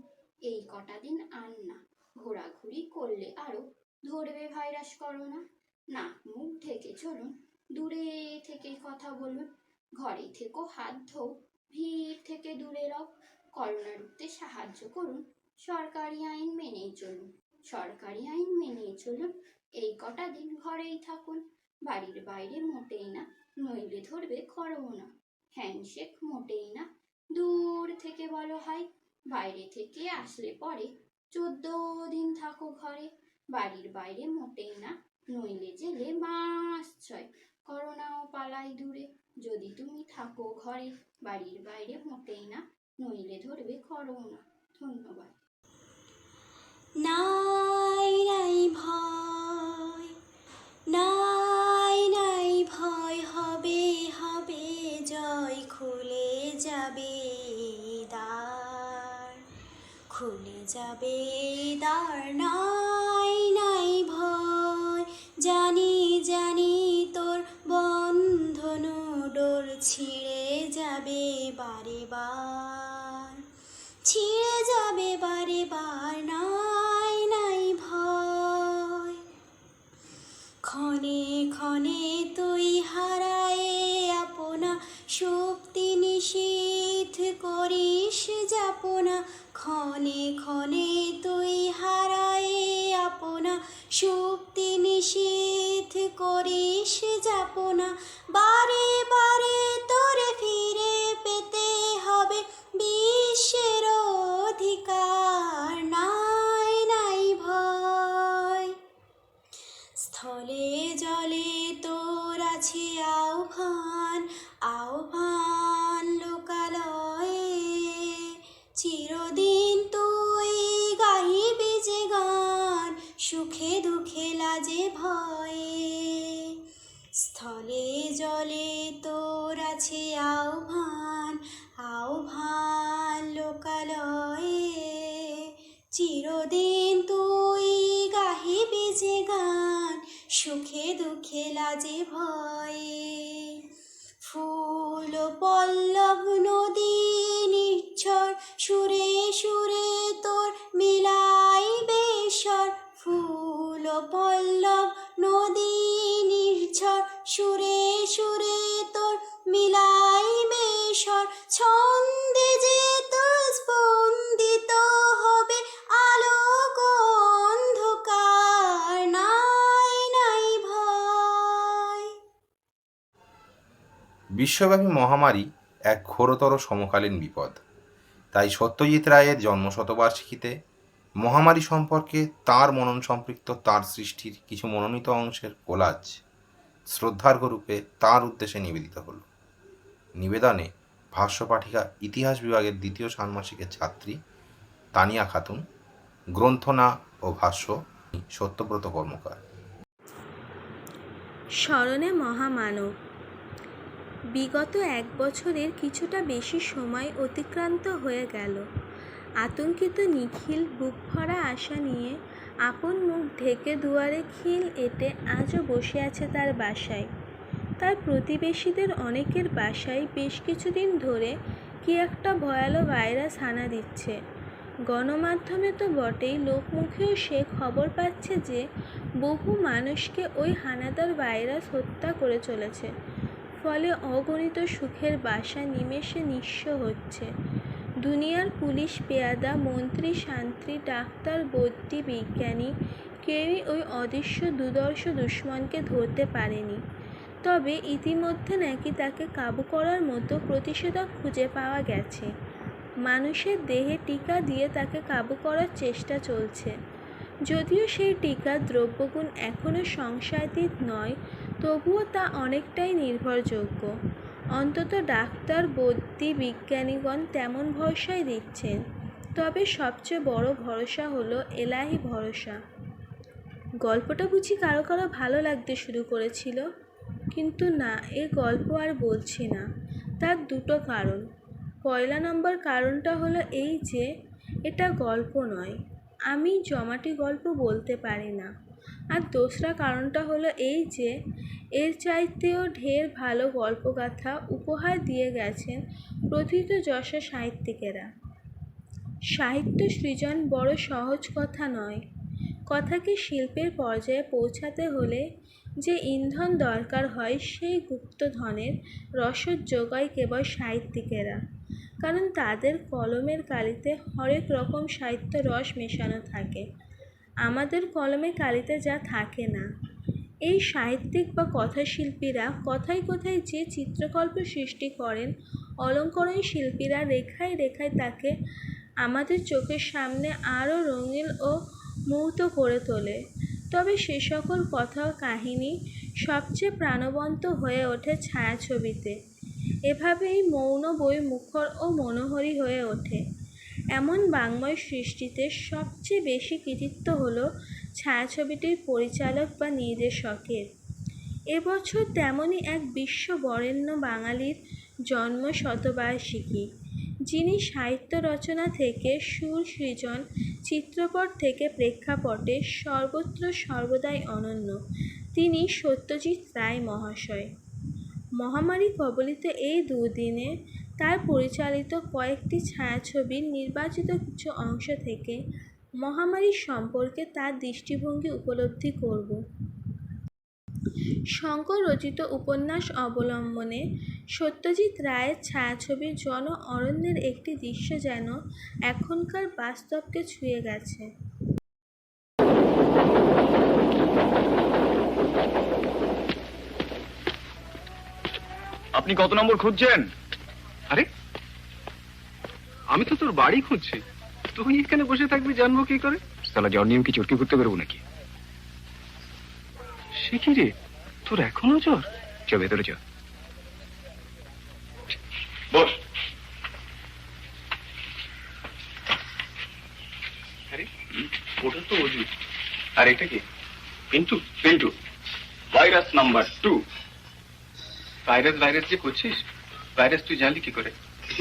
J: এই কটা দিন আর না, ঘোরাঘুরি করলে আরো ধরবে ভাইরাস করোনা। নাক মুখ ঢেকে চলুন, দূরে থেকেই কথা বলুন। ঘরে থেকো, হাত ধো, ভিড় থেকে দূরে রও। করোনা রুখতে সাহায্য করুন, সরকারি আইন মেনেই চলুন। সরকারি আইন মেনেই চলুন, এই কটা দিন ঘরেই থাকুন। বাড়ির বাইরে মোটেই না, নইলে ধরবে করোনা। হ্যান্ডশেক মোটেই না, দূর থেকে বলো হাই। বাইরে থেকে আসলে পরে 14 দিন থাকো ঘরে। বাড়ির বাইরে মোটেই না, নইলে জেলে মাস 6। করোনাও পালাই দূরে, যদি তুমি থাকো ঘরে। বাড়ির বাইরে মোটেই না, নইলে ধরবে করোনা। ধন্যবাদ।
H: নাই নাই ভয়, নাই নাই ভয়, হবে হবে জয়। খুলে যাবে দ্বার, খুলে যাবে দ্বার। নাই নাই ভয়, জানি জানি তোর বন্ধন ডোর ছিঁড়ে যাবে বারে বার, ছিঁড়ে যাবে বারে বার। নাই নাই ভয়, ক্ষণে ক্ষণে তুই হারায়ে আপনা শক্তি নিশীথ করিস যাপনা। ক্ষণে ক্ষণে তুই হারায়ে আপনা শক্তি নিশীথ করিস যাপনা। বারে বারে তোরে ফিরে পেতে হবে বিশ্বের অধিকার। নাই নাই ভয়, স্থলে জলে তোর আছে আহ্বান, আহ্বান লোকালয়ে। চিরদিন তুই গাইবি যে গান, সুখে দুঃখে লাজে ভয়ে। স্থলে জলে তোর আছে আহ্বান, আহ্বান লোকালয়ে। চিরদিন তুই গাহিবি যে গান, সুখে দুঃখে লাজে ভয়ে। ফুল পল্লব নদী নির্ঝর, সুরে সুরে তোর মিলাইবে স্বর। ফুল পল্লব নদী নির্ঝর, সুরে সুরে তোর মিলা স্বর ছন্দে যে তোর স্পন্দিত হবে আলোক অন্ধকার, নাই নাই ভয়।
K: বিশ্বব্যাপী মহামারী এক ঘোরতর সমকালীন বিপদ। তাই সত্যজিৎ রায়ের জন্মশতবার্ষিকীতে মহামারী সম্পর্কে তাঁর মনন সম্পৃক্ত তাঁর সৃষ্টির কিছু মনোনীত অংশের কোলাজ শ্রদ্ধার্ঘ্যরূপে তাঁর উদ্দেশ্যে নিবেদিত হল। নিবেদনে ভাষ্য পাঠিকা ইতিহাস বিভাগের দ্বিতীয় ষান্মাসিকের ছাত্রী তানিয়া খাতুন, গ্রন্থনা ও ভাষ্য সত্যব্রত কর্মকার।
L: স্মরণে মহামানব। বিগত 1 বছরের কিছুটা বেশি সময় অতিক্রান্ত হয়ে গেল। আতঙ্কিত নিখিল বুক ভরা আশা নিয়ে আপন মুখ ঢেকে দুয়ারে খিল এঁটে আজও বসে আছে তার বাসায়। তার প্রতিবেশীদের অনেকের বাসায় বেশ কিছুদিন ধরে কি একটা ভয়ালো ভাইরাস হানা দিচ্ছে। গণমাধ্যমে তো বটেই, লোকমুখেও সে খবর পাচ্ছে যে বহু মানুষকে ওই হানাদার ভাইরাস হত্যা করে চলেছে। ফলে অগণিত সুখের বাসা নিমেষে নিঃস্ব হচ্ছে। দুনিয়ার পুলিশ, পেয়াদা, মন্ত্রী, শান্ত্রী, ডাক্তার, বৈদ্যি, বিজ্ঞানী কেউই ওই অদৃশ্য দুর্ধর্ষ দুশ্মনকে ধরতে পারেনি। তবে ইতিমধ্যে নাকি তাকে কাবু করার মতো প্রতিষেধক খুঁজে পাওয়া গেছে। মানুষের দেহে টিকা দিয়ে তাকে কাবু করার চেষ্টা চলছে। যদিও সেই টিকার দ্রব্যগুণ এখনও সংশয়াতীত নয়, তবুও তা অনেকটাই নির্ভরযোগ্য। অন্তত ডাক্তার, বৈদ্যি, বিজ্ঞানীগণ তেমন ভরসাই দিচ্ছেন। তবে সবচেয়ে বড় ভরসা হলো এলাহি ভরসা। গল্পটা বুঝি কারো কারো ভালো লাগতে শুরু করেছিল, কিন্তু না, এ গল্প আর বলছি না। তার দুটো কারণ। পয়লা নম্বর কারণটা হলো এই যে এটা গল্প নয়, আমি জমাটি গল্প বলতে পারি না। আর দোসরা কারণটা হলো এই যে এর চাইতেও ঢের ভালো গল্পগাথা উপহার দিয়ে গেছেন প্রথিত যশা সাহিত্যিকেরা। সাহিত্য সৃজন বড় সহজ কথা নয়। কথাকে শিল্পের পর্যায়ে পৌঁছাতে হলে যে ইন্ধন দরকার হয়, সেই গুপ্তধনের রসদ যোগায় কেবল সাহিত্যিকেরা। কারণ তাদের কলমের কালিতে হরেক রকম সাহিত্য রস মেশানো থাকে, আমাদের কলমে কালিতে যা থাকে না। এই সাহিত্যিক বা কথাশিল্পীরা কথায় কথায় যে চিত্রকল্প সৃষ্টি করেন, অলঙ্করণ শিল্পীরা রেখায় রেখায় তাকে আমাদের চোখের সামনে আরও রঙিন ও মুগ্ধ করে তোলে। তবে সে সকল কথা ও কাহিনী সবচেয়ে প্রাণবন্ত হয়ে ওঠে ছায়াছবিতে। এভাবেই মৌন বই মুখর ও মনোহরী হয়ে ওঠে। এমন বাংময় সৃষ্টিতে সবচেয়ে বেশি কৃতিত্ব হলো ছায়াছবিটির পরিচালক বা নির্দেশকের। এবছর তেমনই এক বিশ্ববরেণ্য বাঙালির জন্ম শতবার্ষিকী, যিনি সাহিত্য রচনা থেকে সুর সৃজন, চিত্রপট থেকে প্রেক্ষাপটে সর্বত্র সর্বদাই অনন্য। তিনি সত্যজিৎ রায় মহাশয়। মহামারী কবলিত এই দুদিনে তার পরিচালিত কয়েকটি ছায়াছবির নির্বাচিত কিছু অংশ থেকে মহামারী সম্পর্কে তার দৃষ্টিভঙ্গি উপলব্ধি করব। শঙ্কর রচিত উপন্যাস অবলম্বনে সত্যজিৎ রায়ের ছায়াছবির জন অরণ্যের একটি দৃশ্য যেন এখনকার বাস্তবকে ছুঁয়ে গেছে।
M: আপনি কত নম্বর খুঁজছেন? আরে আমি তো তোর বাড়ি খুঁজছি, তুই এখানে বসে থাকবি, জানবো কি করে? সালা জ্বর নিয়ে কি চুটকি করতে পারবো নাকি? সে কি রে, তোর এখনো জ্বর? চ ভেতরে চ, বস। আরে ওটা তো ওষুধ। আর এটা কি? Pintu. Pintu virus number 2। Virus virus যে করছিস, ভাইরাস তুই জানলি কি করে?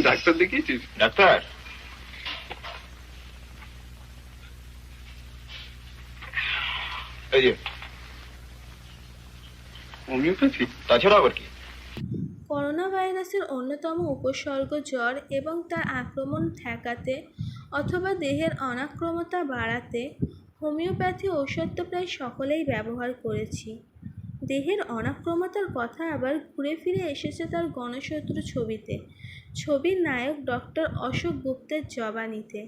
M: ডাক্তার দেখিয়েছিস? ডাক্তার এই যে হোমিওপ্যাথি, তাছাড়া আবার কি?
L: করোনা ভাইরাসের অন্যতম উপসর্গ জ্বর, এবং তার আক্রমণ ঠেকাতে অথবা দেহের অনাক্রমতা বাড়াতে হোমিওপ্যাথি ঔষধ তো প্রায় সকলেই ব্যবহার করেছি। দেহের অনাক্রমতার কথা আবার ঘুরে ফিরে এসেছে তার গণশত্রু ছবিতে, ছবির নায়ক ডক্টর অশোক গুপ্তের জবানিতে।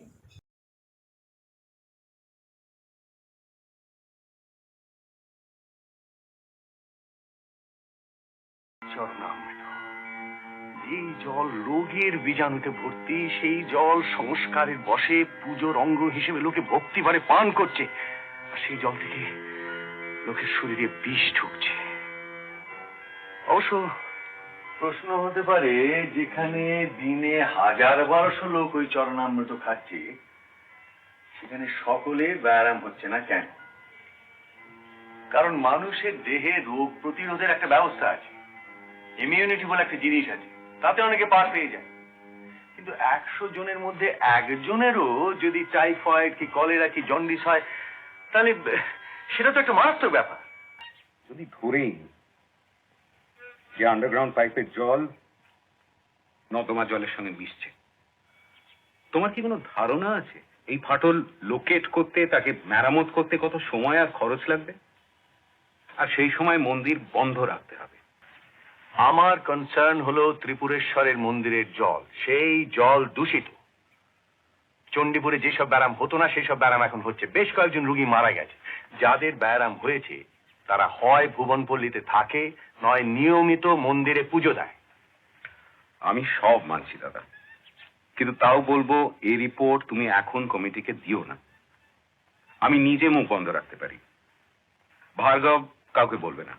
N: এই জল রোগের বীজাণুতে ভর্তি, সেই জল সংস্কারের বশে পুজোর অঙ্গ হিসেবে লোকে ভক্তি ভরে পান করছে, আর সেই জল থেকে লোকের শরীরে বিষ ঢুকছে। অবশ্য প্রশ্ন হতে পারে, যেখানে দিনে 1000-1200 লোক ওই চরণামৃত খাচ্ছে, সেখানে সকলের ব্যায়াম হচ্ছে না কেন? কারণ মানুষের দেহে রোগ প্রতিরোধের একটা ব্যবস্থা আছে, ইমিউনিটি বলে একটা জিনিস আছে, তাতে অনেকে পার পেয়ে যায়। কিন্তু 100 জনের মধ্যে একজনেরও যদি টাইফয়েড কি কলেরা কি জন্ডিস হয়, তাহলে সেটা তো একটা মারাত্মক ব্যাপার।
O: যদি ধরেই যে আন্ডারগ্রাউন্ড পাইপের জল নর্দমা জলের সঙ্গে মিশছে, তোমার কি কোনো ধারণা আছে এই ফাটল লোকেট করতে, তাকে মেরামত করতে কত সময় আর খরচ লাগবে? আর সেই সময় মন্দির বন্ধ রাখতে হবে।
N: আমার কনসার্ন হলো ত্রিপুরেশ্বরের মন্দিরের জল, সেই জল দূষিত। চণ্ডীপুরে যেসব ব্যারাম হতো না সেই সব ব্যারাম এখন হচ্ছে, বেশ কয়েকজন রোগী মারা গেছে। যাদের ব্যারাম হয়েছে তারা হয় ভুবনপল্লীতে থাকে, নয় নিয়মিত মন্দিরে পুজো দেয়।
O: আমি সব মানছি দাদা, কিন্তু তাও বলবো এই রিপোর্ট তুমি এখন কমিটিকে দিও না। আমি নিজে মুখ বন্ধ রাখতে পারি, ভার্গব কাউকে বলবে না,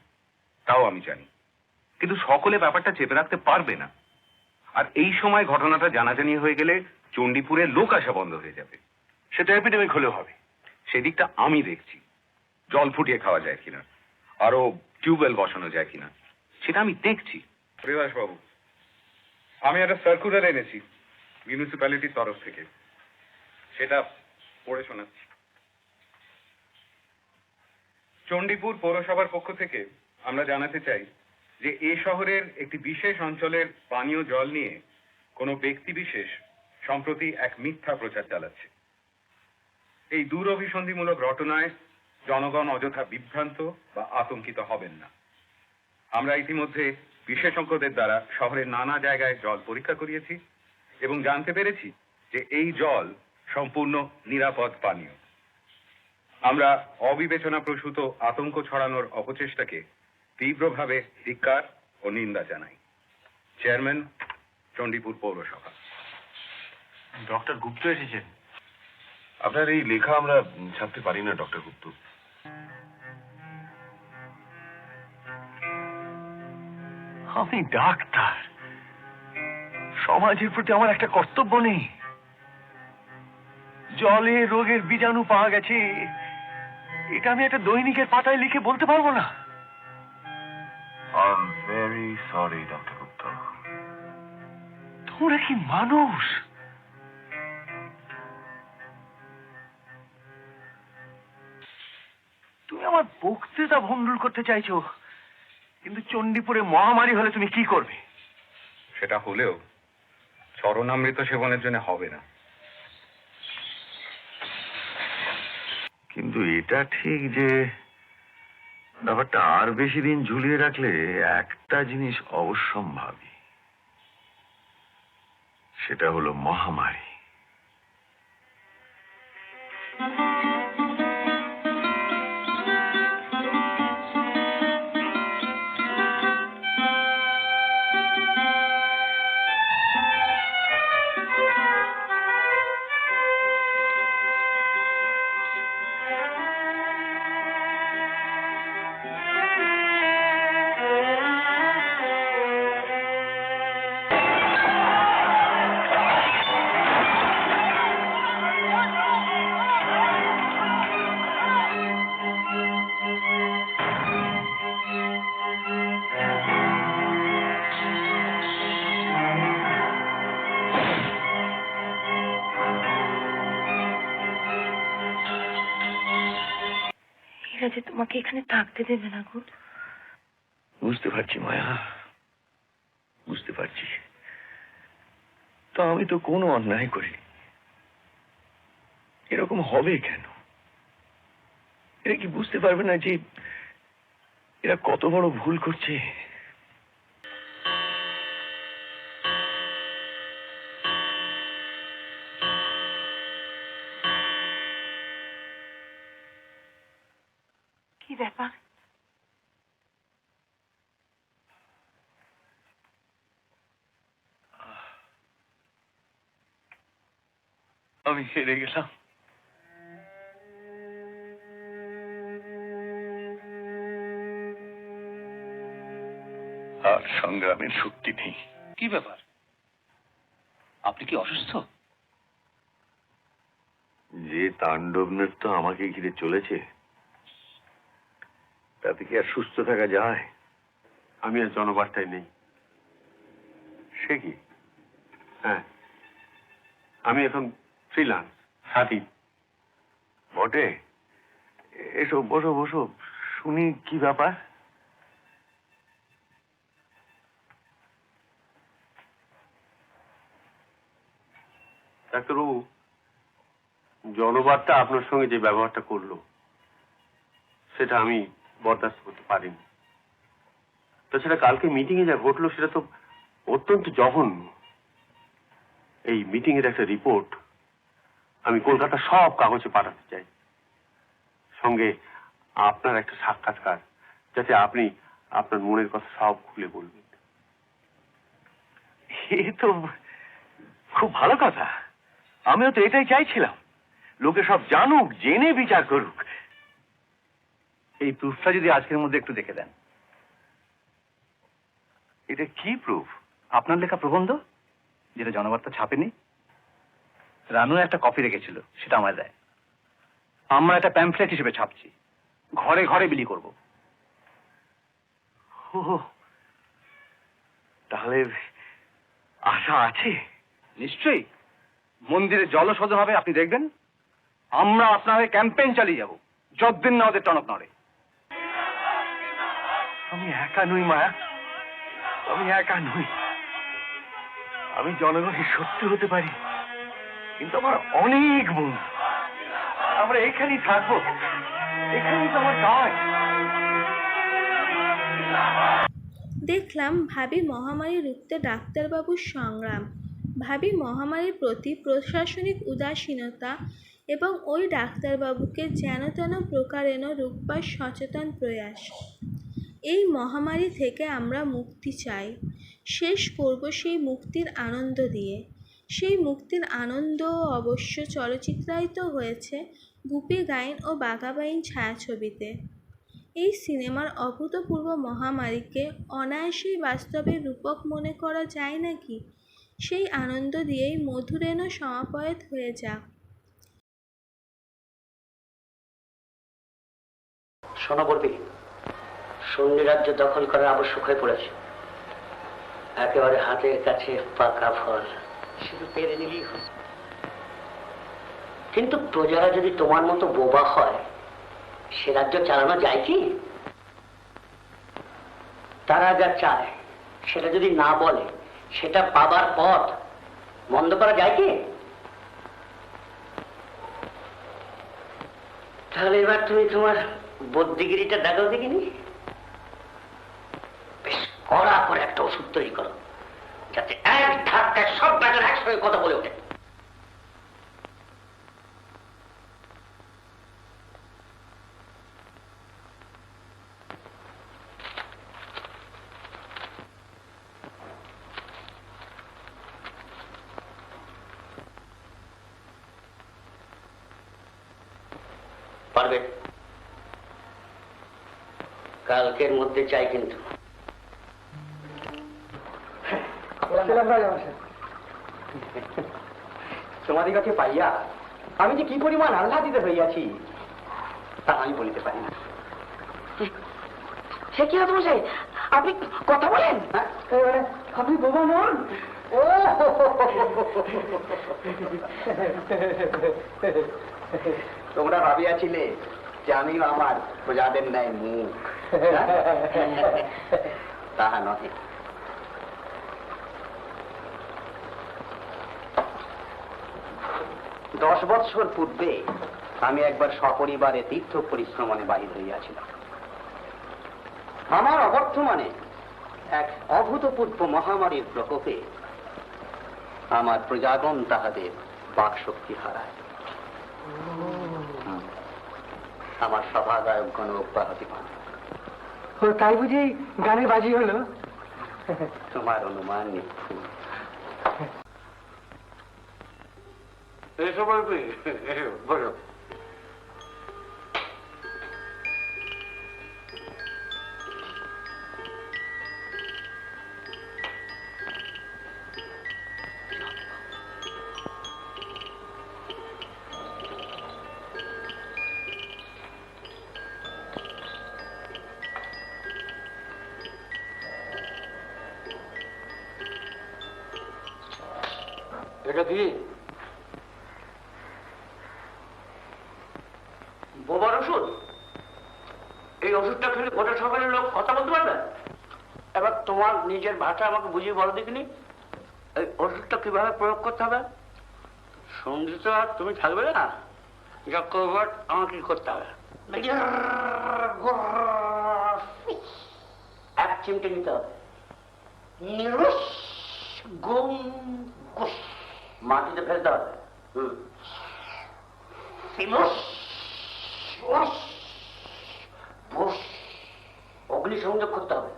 O: তাও আমি জানি, কিন্তু সকলে ব্যাপারটা চেপে রাখতে পারবে না। আর এই সময় ঘটনাটা জানাজানি হয়ে গেলে চণ্ডীপুরে লোক আসা বন্ধ হয়ে যাবে,
N: সেটা এপিডেমিক হলেও হবে।
O: সেদিকটা আমি দেখছি, জল ফুটিয়ে খাওয়া যায় কিনা, আরো টিউবওয়েল বসানো যায় কিনা, সেটা আমি দেখছি। প্রিয়াস বাবু, আমি একটা সার্কুলার এনেছি মিউনিসিপ্যালিটির তরফ থেকে, সেটা পড়ে শোনাচ্ছি। চণ্ডীপুর পৌরসভার পক্ষ থেকে আমরা জানাতে চাই যে এই শহরের একটি বিশেষ অঞ্চলের পানীয় জল নিয়ে কোনো ব্যক্তি বিশেষ সম্প্রতি এক মিথ্যা প্রচার চালাচ্ছে। এই দূরভিসন্ধিমূলক রটনায় জনগণ অযথা বিভ্রান্ত বা আতঙ্কিত হবেন না। আমরা ইতিমধ্যে বিশেষজ্ঞদের দ্বারা শহরের নানা জায়গায় জল পরীক্ষা করিয়েছি এবং জানতে পেরেছি যে এই জল সম্পূর্ণ নিরাপদ পানীয়। আমরা অবিবেচনাপ্রসূত আতঙ্ক ছড়ানোর অপচেষ্টাকে তীব্রভাবে ধিক্কার ও নিন্দা জানাই। চেয়ারম্যান, চণ্ডীপুর পৌরসভা।
N: ডক্টর গুপ্ত এসেছেন। আপনার এই লেখা আমরা ছাপতে পারি না ডক্টর গুপ্ত। আমি ডাক্তার, সমাজের প্রতি আমার একটা কর্তব্য নেই? জলে রোগের বীজাণু পাওয়া গেছে, এটা আমি একটা দৈনিকের পাতায় লিখে বলতে পারবো না? I'm very sorry, ডক্টর গুপ্ত। তোমরা কি মানুষ? তুমি আমার বক্তৃতা ভণ্ডুল করতে চাইছো, কিন্তু চণ্ডীপুরে মহামারী হলে তুমি কি করবে?
O: সেটা হলেও চরণামৃত সেবনের জন্য হবে না।
N: কিন্তু এটা ঠিক যে ব্যাপারটা আর বেশি দিন ঝুলিয়ে রাখলে একটা জিনিস অবশ্যম্ভাবী, সেটা হলো মহামারী।
I: যে তোমাকে এখানে থাকতে দেবে না গো।
N: বুঝতে পারছি মায়া, বুঝতে পারছি। তো আমি তো কোনো অন্যায় করিনি, এরকম হবে কেন? এরা কি বুঝতে পারবে না যে এরা কত বড় ভুল করছে।
I: কি ব্যাপার?
N: আমি হেরে গেলাম। আর সংগ্রামের শক্তি নেই।
P: কি ব্যাপার, আপনি কি অসুস্থ?
N: যে তাণ্ডব নৃত্য আমাকে ঘিরে চলেছে তাতে কি আর সুস্থ থাকা যায়? আমি আর জনবার্তায় নেই। সে কি? হ্যাঁ, আমি এখন ফ্রিল্যান্স স্বাধীন বটে। এসো, বসো বসো, শুনি কি ব্যাপার। ডাক্তারবাবু, জনবার্তা আপনার সঙ্গে যে ব্যবহারটা করলো সেটা আমি বরদাস্ত করতে পারিনি। তাছাড়া কালকে মিটিং এ যা ঘটলো সেটা তো অত্যন্ত জঘন্য। এই মিটিং এর একটা রিপোর্ট আমি কলকাতা সব কাগজে পাঠাতে চাই, সঙ্গে আপনার একটা সাক্ষাৎকার, যাতে আপনি আপনার মনের কথা সব খুলে বলবেন। এ তো খুব ভালো কথা, আমিও তো এটাই চাইছিলাম। লোকে সব জানুক, জেনে বিচার করুক।
P: এই প্রুফটা যদি আজকের মধ্যে একটু দেখে দেন।
N: এটা কি প্রুফ?
P: আপনার লেখা প্রবন্ধ, যেটা জনবার্তা ছাপেনি। রানু একটা কপি রেখেছিল, সেটা আমায় দেয়। আমরা একটা প্যাম্পলেট হিসেবে ছাপছি, ঘরে ঘরে বিলি করব।
N: তাহলে আশা আছে?
P: নিশ্চয়ই। মন্দিরে জলশোধন হবে, আপনি দেখবেন। আমরা আপনাদের ক্যাম্পেইন চালিয়ে যাব যতদিন না ওদের টনক নড়ে।
N: আমি একা নই মায়া, আমি একা নই। আমি জনগণের শত্রু হতে পারি, কিন্তু আমার অনেক বন্ধু। আমরা এখানেই থাকবো, এখানেই তো আমার কাজ।
L: দেখলাম ভাবি মহামারী রুখতে ডাক্তারবাবুর সংগ্রাম, ভাবি মহামারীর প্রতি প্রশাসনিক উদাসীনতা এবং ওই ডাক্তারবাবুকে যেন তেন প্রকারেণ রুখবার সচেতন প্রয়াস। এই মহামারী থেকে আমরা মুক্তি চাই, শেষ করব সেই মুক্তির আনন্দ দিয়ে। সেই মুক্তির আনন্দ অবশ্য চলচ্চিত্রায়িত হয়েছে গুপি গাইন ও বাঘাবাইন ছায়াছবিতে। এই সিনেমার অভূতপূর্ব মহামারীকে অনায়াসেই বাস্তবের রূপক মনে করা যায় নাকি? সেই আনন্দ দিয়েই মধুরেণ সমাপয়েত হয়ে যাক।
Q: সোনাবর্তী সন্নি রাজ্য দখল করা আবশ্যক হয়ে পড়েছে। একেবারে হাতের কাছে পাকা ফল, শুধু পেরে নিলেই হয়। কিন্তু প্রজারা যদি তোমার মতো বোবা হয়, সে রাজ্য চালানো যায় কি? তারা যা চায় সেটা যদি না বলে, সেটা পাবার পথ বন্ধ করা যায় কি? তাহলে এবার তুমি তোমার বুদ্ধিগিরিটা দেখাও দেখিনি। বেশ কড়া করে একটা ওষুধ তৈরি করো, যাতে এক ধাক্কায় সব ব্যাটার একসঙ্গে কথা বলে ওঠে। পারবে? কালকের মধ্যে চাই কিন্তু। তোমাদিগকে পাইয়া আমি যে কি পরিমাণ আহ্লাদিত হইয়াছি তা আমি বলিতে পারি না। সে কি হতো মশাই, আপনি কথা বলেন? আপনি বোবা নন? তোমরা ভাবিয়াছিলে যে আমিও আমার প্রজাদের ন্যায় মুখ, তাহা নহে। 10 বৎসর পূর্বে আমি একবার সপরিবারে তীর্থ পরিশ্রমণে বাহির হইয়াছিলাম। আমার অবর্তমানে এক অভূতপূর্ব মহামারীর প্রকোপে আমার প্রজাগণ তাহাদের বাকশক্তি হারায়। আমার সভাগায়কগণ অব্যাহতি পান। তাই বুঝি গানে বাজি হলো? তোমার অনুমান নিচ্ছি। বলো। এটা দিয়ে বোবার ওষুধ। এই ওষুধটা খেলে গোটা সকালের লোক কথা বলতে পারবে। এবার তোমার নিজের ভাষা আমাকে বুঝিয়ে বলো দেখিনি, এই ওষুধটা কিভাবে প্রয়োগ করতে হবে। সঙ্গীত আর তুমি থাকবে না, যা করবার আমাকে করতে হবে। এক চিমটে নিতে হবে। মাটিতে ফেলতে হবে। অগ্নিসংযোগ করতে হবে।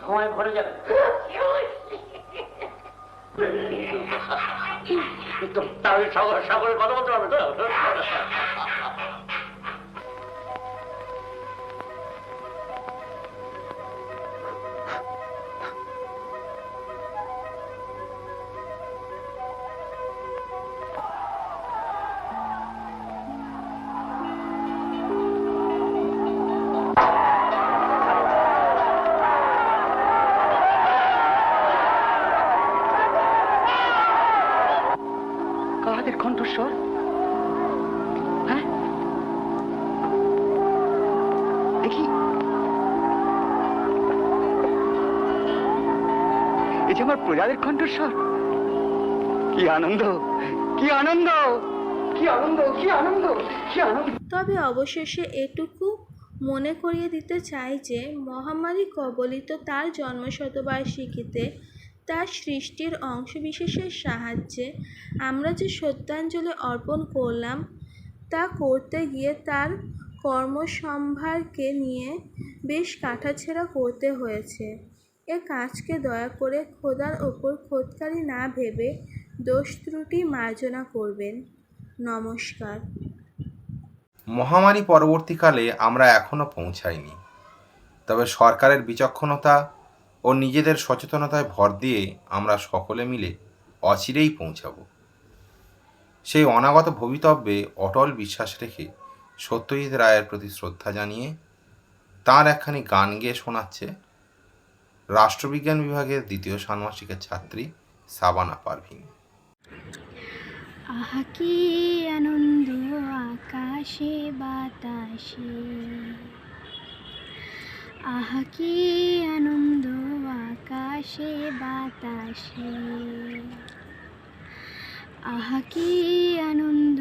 Q: ধোঁয়ায় ভরে যাবে। তাহলে সাগরের কথা বলতে হবে তো। কাদের কণ্ঠস্বর? হ্যাঁ, দেখি এই যে আমার প্রজাদের কণ্ঠস্বর। কি আনন্দ, কি আনন্দ, কি আনন্দ, কি আনন্দ, কি আনন্দ।
L: তবে অবশেষে এটুকু মনে করিয়ে দিতে চাই যে মহামারী কবলিত তার জন্মশতবার্ষিকীতে তার সৃষ্টির অংশবিশেষের সাহায্যে আমরা যে সত্যাঞ্জলি অর্পণ করলাম তা করতে গিয়ে তার কর্মসম্ভারকে নিয়ে বেশ কাটাছেঁড়া করতে হয়েছে। এ কাজকে দয়া করে খোদার ওপর খোদকারি না ভেবে দোষ ত্রুটি মার্জনা করবেন। নমস্কার।
K: মহামারী পরবর্তীকালে আমরা এখনও পৌঁছাইনি, তবে সরকারের বিচক্ষণতা ও নিজেদের সচেতনতায় ভর দিয়ে আমরা সকলে মিলে অচিরেই পৌঁছাব। সেই অনাগত ভবিতব্যে অটল বিশ্বাস রেখে সত্যজিৎ রায়ের প্রতি শ্রদ্ধা জানিয়ে তাঁর একখানি গান গেয়ে শোনাচ্ছে রাষ্ট্রবিজ্ঞান বিভাগের দ্বিতীয় ষান্মাসিকের ছাত্রী সাবানা পারভিন।
H: আহা কি আনন্দ আকাশে বাতাসে, আহা কি আনন্দ আকাশে বাতাসে, আহা কি আনন্দ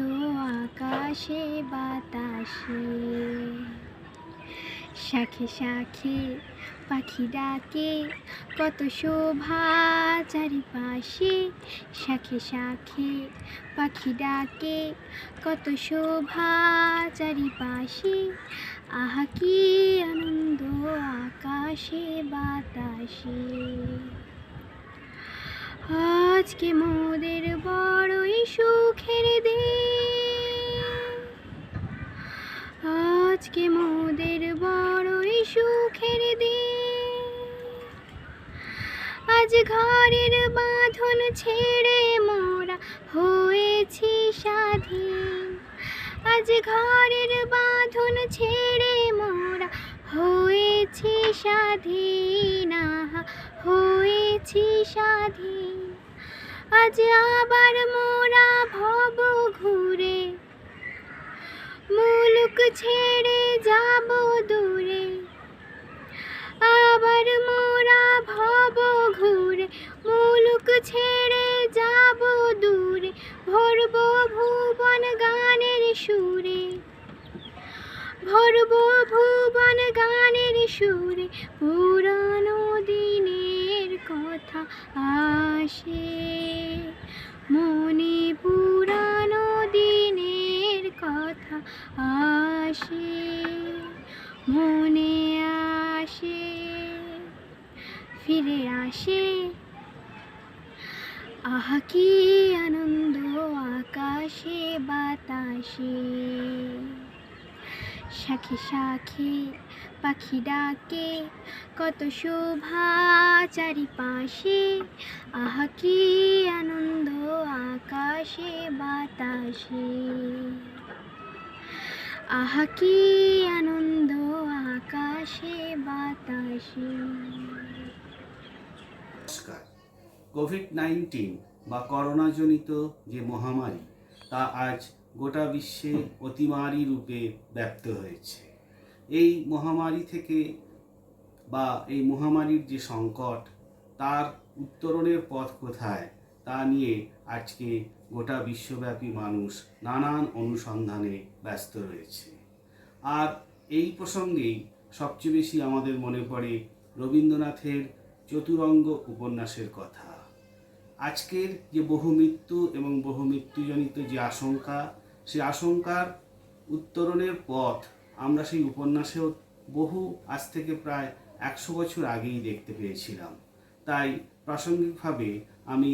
H: আকাশে বাতাসে। শাখে শাখে পাখি ডাকে কত শোভা চারিপাশে, শাখে শাখে পাখি ডাকে কত শোভা চারিপাশে, আহা কি আনন্দ আকাশে বাতাসে। আজকে মোদের বড়ই সুখের দিন, আজকে মোদের বড়ই সুখের দিন। আজ ঘরের বাঁধন ছেড়ে মোরা হয়েছি স্বাধীন, আজ ঘরের বাঁধন ছেড়ে মোরা হয়েছি স্বাধীন, আহা হয়েছি স্বাধীন। আজ আবার মোরা ভব ঘুরে মুলুক ছেড়ে যাব দূরে, আবার মোরা ভব ঘুরে মুলুক ছেড়ে ভরব ভুবন গানের সুরে, পুরানো দিনের কথা আসে মনে, পুরানো দিনের কথা আসে মনে, আসে ফিরে আসে। আহা কি আনন্দ আকাশে বাতাসে, শাখে শাখে পাখি ডাকে, কত শোভা চারিপাশে। আহা কি আনন্দ আকাশে বাতাসে, আহা কি আনন্দ আকাশে বাতাসে।
R: নমস্কার। কোভিড-19 বা করোনাজনিত যে মহামারী, তা আজ গোটা বিশ্বে অতিমারী রূপে ব্যপ্ত হয়েছে। এই মহামারী থেকে বা এই মহামারীর যে সংকট, তার উত্তরণের পথ কোথায় তা নিয়ে আজকে গোটা বিশ্বব্যাপী মানুষ নানান অনুসন্ধানে ব্যস্ত রয়েছে। আর এই প্রসঙ্গেই সবচেয়ে বেশি আমাদের মনে পড়ে রবীন্দ্রনাথের চতুরঙ্গ উপন্যাসের কথা। আজকের যে বহুমৃত্যু এবং বহুমৃত্যুজনিত যে আশঙ্কা, সেই আশঙ্কার উত্তরণের পথ আমরা সেই উপন্যাসেও আজ থেকে প্রায় 100 বছর আগেই দেখতে পেয়েছিলাম। তাই প্রাসঙ্গিকভাবে আমি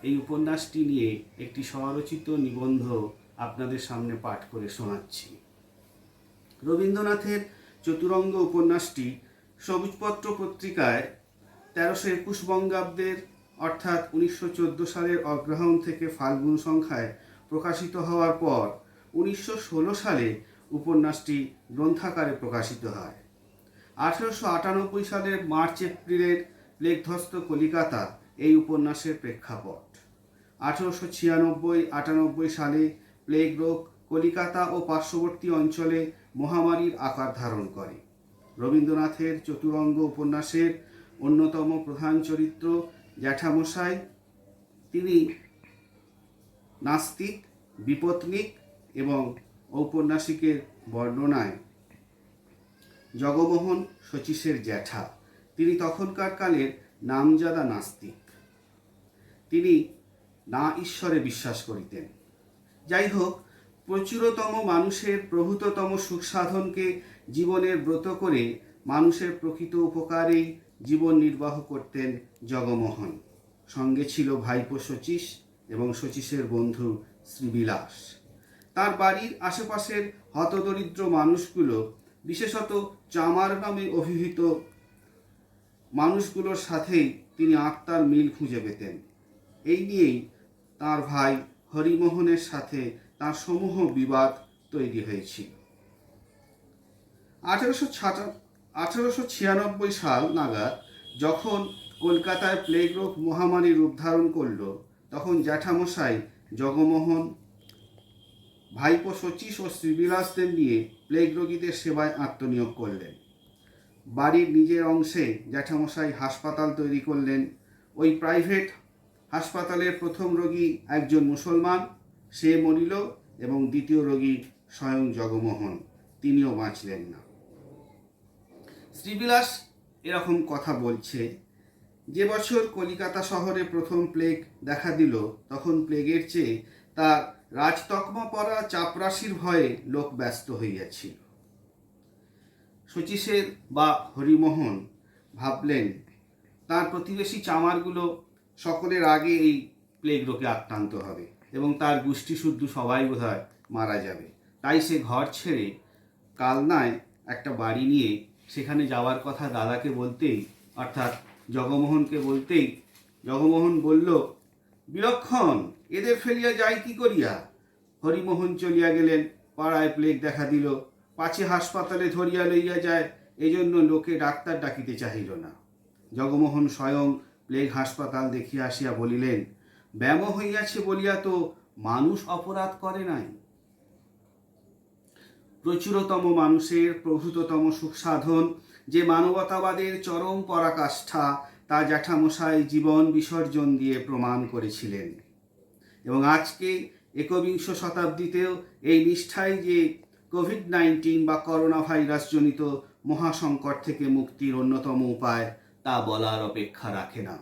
R: এই উপন্যাসটি নিয়ে একটি স্বরচিত নিবন্ধ আপনাদের সামনে পাঠ করে শোনাচ্ছি। রবীন্দ্রনাথের চতুরঙ্গ উপন্যাসটি সবুজপত্র পত্রিকায় 1321 বঙ্গাব্দের অর্থাৎ 1914 সালের অগ্রহায়ণ থেকে ফাল্গুন সংখ্যায় প্রকাশিত হওয়ার পর 1916 সালে উপন্যাসটি গ্রন্থাকারে প্রকাশিত হয়। 1898 সালের মার্চ এপ্রিলের প্লেগধ্বস্ত কলিকাতা এই উপন্যাসের প্রেক্ষাপট। 1896-98 সালে প্লেগ রোগ কলিকাতা ও পার্শ্ববর্তী অঞ্চলে মহামারীর আকার ধারণ করে। রবীন্দ্রনাথের চতুরঙ্গ উপন্যাসের অন্যতম প্রধান চরিত্র জ্যাঠামশাই, তিনি নাস্তিক, বিপত্নিক এবং ঔপন্যাসিকের বর্ণনায় জগমোহন শচীশের জ্যাঠা। তিনি তখনকার কালের নামজাদা নাস্তিক। তিনি না ঈশ্বরে বিশ্বাস করিতেন। যাই হোক, প্রচুরতম মানুষের প্রভূততম সুখ সাধনকে জীবনের ব্রত করে মানুষের প্রকৃত উপকারেই জীবন নির্বাহ করতেন জগমোহন। সঙ্গে ছিল ভাইপো শচীশ এবং শচীশের বন্ধু শ্রীবিলাস। তার বাড়ির আশেপাশের হতদরিদ্র মানুষগুলো, বিশেষত চামার নামে অভিহিত মানুষগুলোর সাথেই তিনি আত্মার মিল খুঁজে পেতেন। এই নিয়েই তার ভাই হরিমোহনের সাথে তার সমূহ বিবাদ তৈরি হয়েছিল। 1896 সাল নাগাদ যখন কলকাতায় প্লেগ রোগ মহামারী রূপ ধারণ করল, তখন জ্যাঠামশাই জগমোহন ভাইপো শচীশ ও শ্রীবিলাসদের নিয়ে প্লেগ রোগীদের সেবায় আত্মনিয়োগ করলেন। বাড়ির নিজের অংশে জ্যাঠামশাই হাসপাতাল তৈরি করলেন। ওই প্রাইভেট হাসপাতালের প্রথম রোগী একজন মুসলমান, সে মরিল, এবং দ্বিতীয় রোগী স্বয়ং জগমোহন, তিনিও বাঁচলেন না। শ্রীবিলাস এরকম কথা বলছে, যে বছর কলিকাতা শহরে প্রথম প্লেগ দেখা দিল, তখন প্লেগের চেয়ে তার রাজতকমা পরা চাপরাশির ভয়ে লোক ব্যস্ত হইয়াছিল। শচীশের বা হরিমোহন ভাবলেন তার প্রতিবেশী চামারগুলো সকলের আগে এই প্লেগ রোগে আক্রান্ত হবে এবং তার গোষ্ঠী শুদ্ধ সবাই বোধহয় মারা যাবে। তাই সে ঘর ছেড়ে কালনায় একটা বাড়ি নিয়ে সেখানে যাওয়ার কথা দাদাকে বলতেই, অর্থাৎ জগমোহনকে বলতেই, জগমোহন বলল, বিলক্ষণ, এদের ফেলিয়া যাই কি করিয়া? হরিমোহন চলিয়া গেলেন। পাড়ায় প্লেগ দেখা দিল, পাছে হাসপাতালে ধরিয়া লইয়া যায়, এজন্য লোকে ডাক্তার ডাকিতে চাহিল না। জগমোহন স্বয়ং প্লেগ হাসপাতাল দেখিয়া আসিয়া বলিলেন, ব্যাম হইয়াছে বলিয়া তো মানুষ অপরাধ করে নাই। প্রচুরতম মানুষের প্রভূততম সুখ সাধন যে মানবতাবাদের চরম পরাকাষ্ঠা, তা জ্যাঠামশাই জীবন বিসর্জন দিয়ে প্রমাণ করেছিলেন। এবং আজকে 21 শতাব্দীতেও এই নিষ্ঠাই যে কোভিড-19 বা করোনা ভাইরাস জনিত মহাসংকট থেকে মুক্তির অন্যতম উপায় তা বলার অপেক্ষা রাখে না।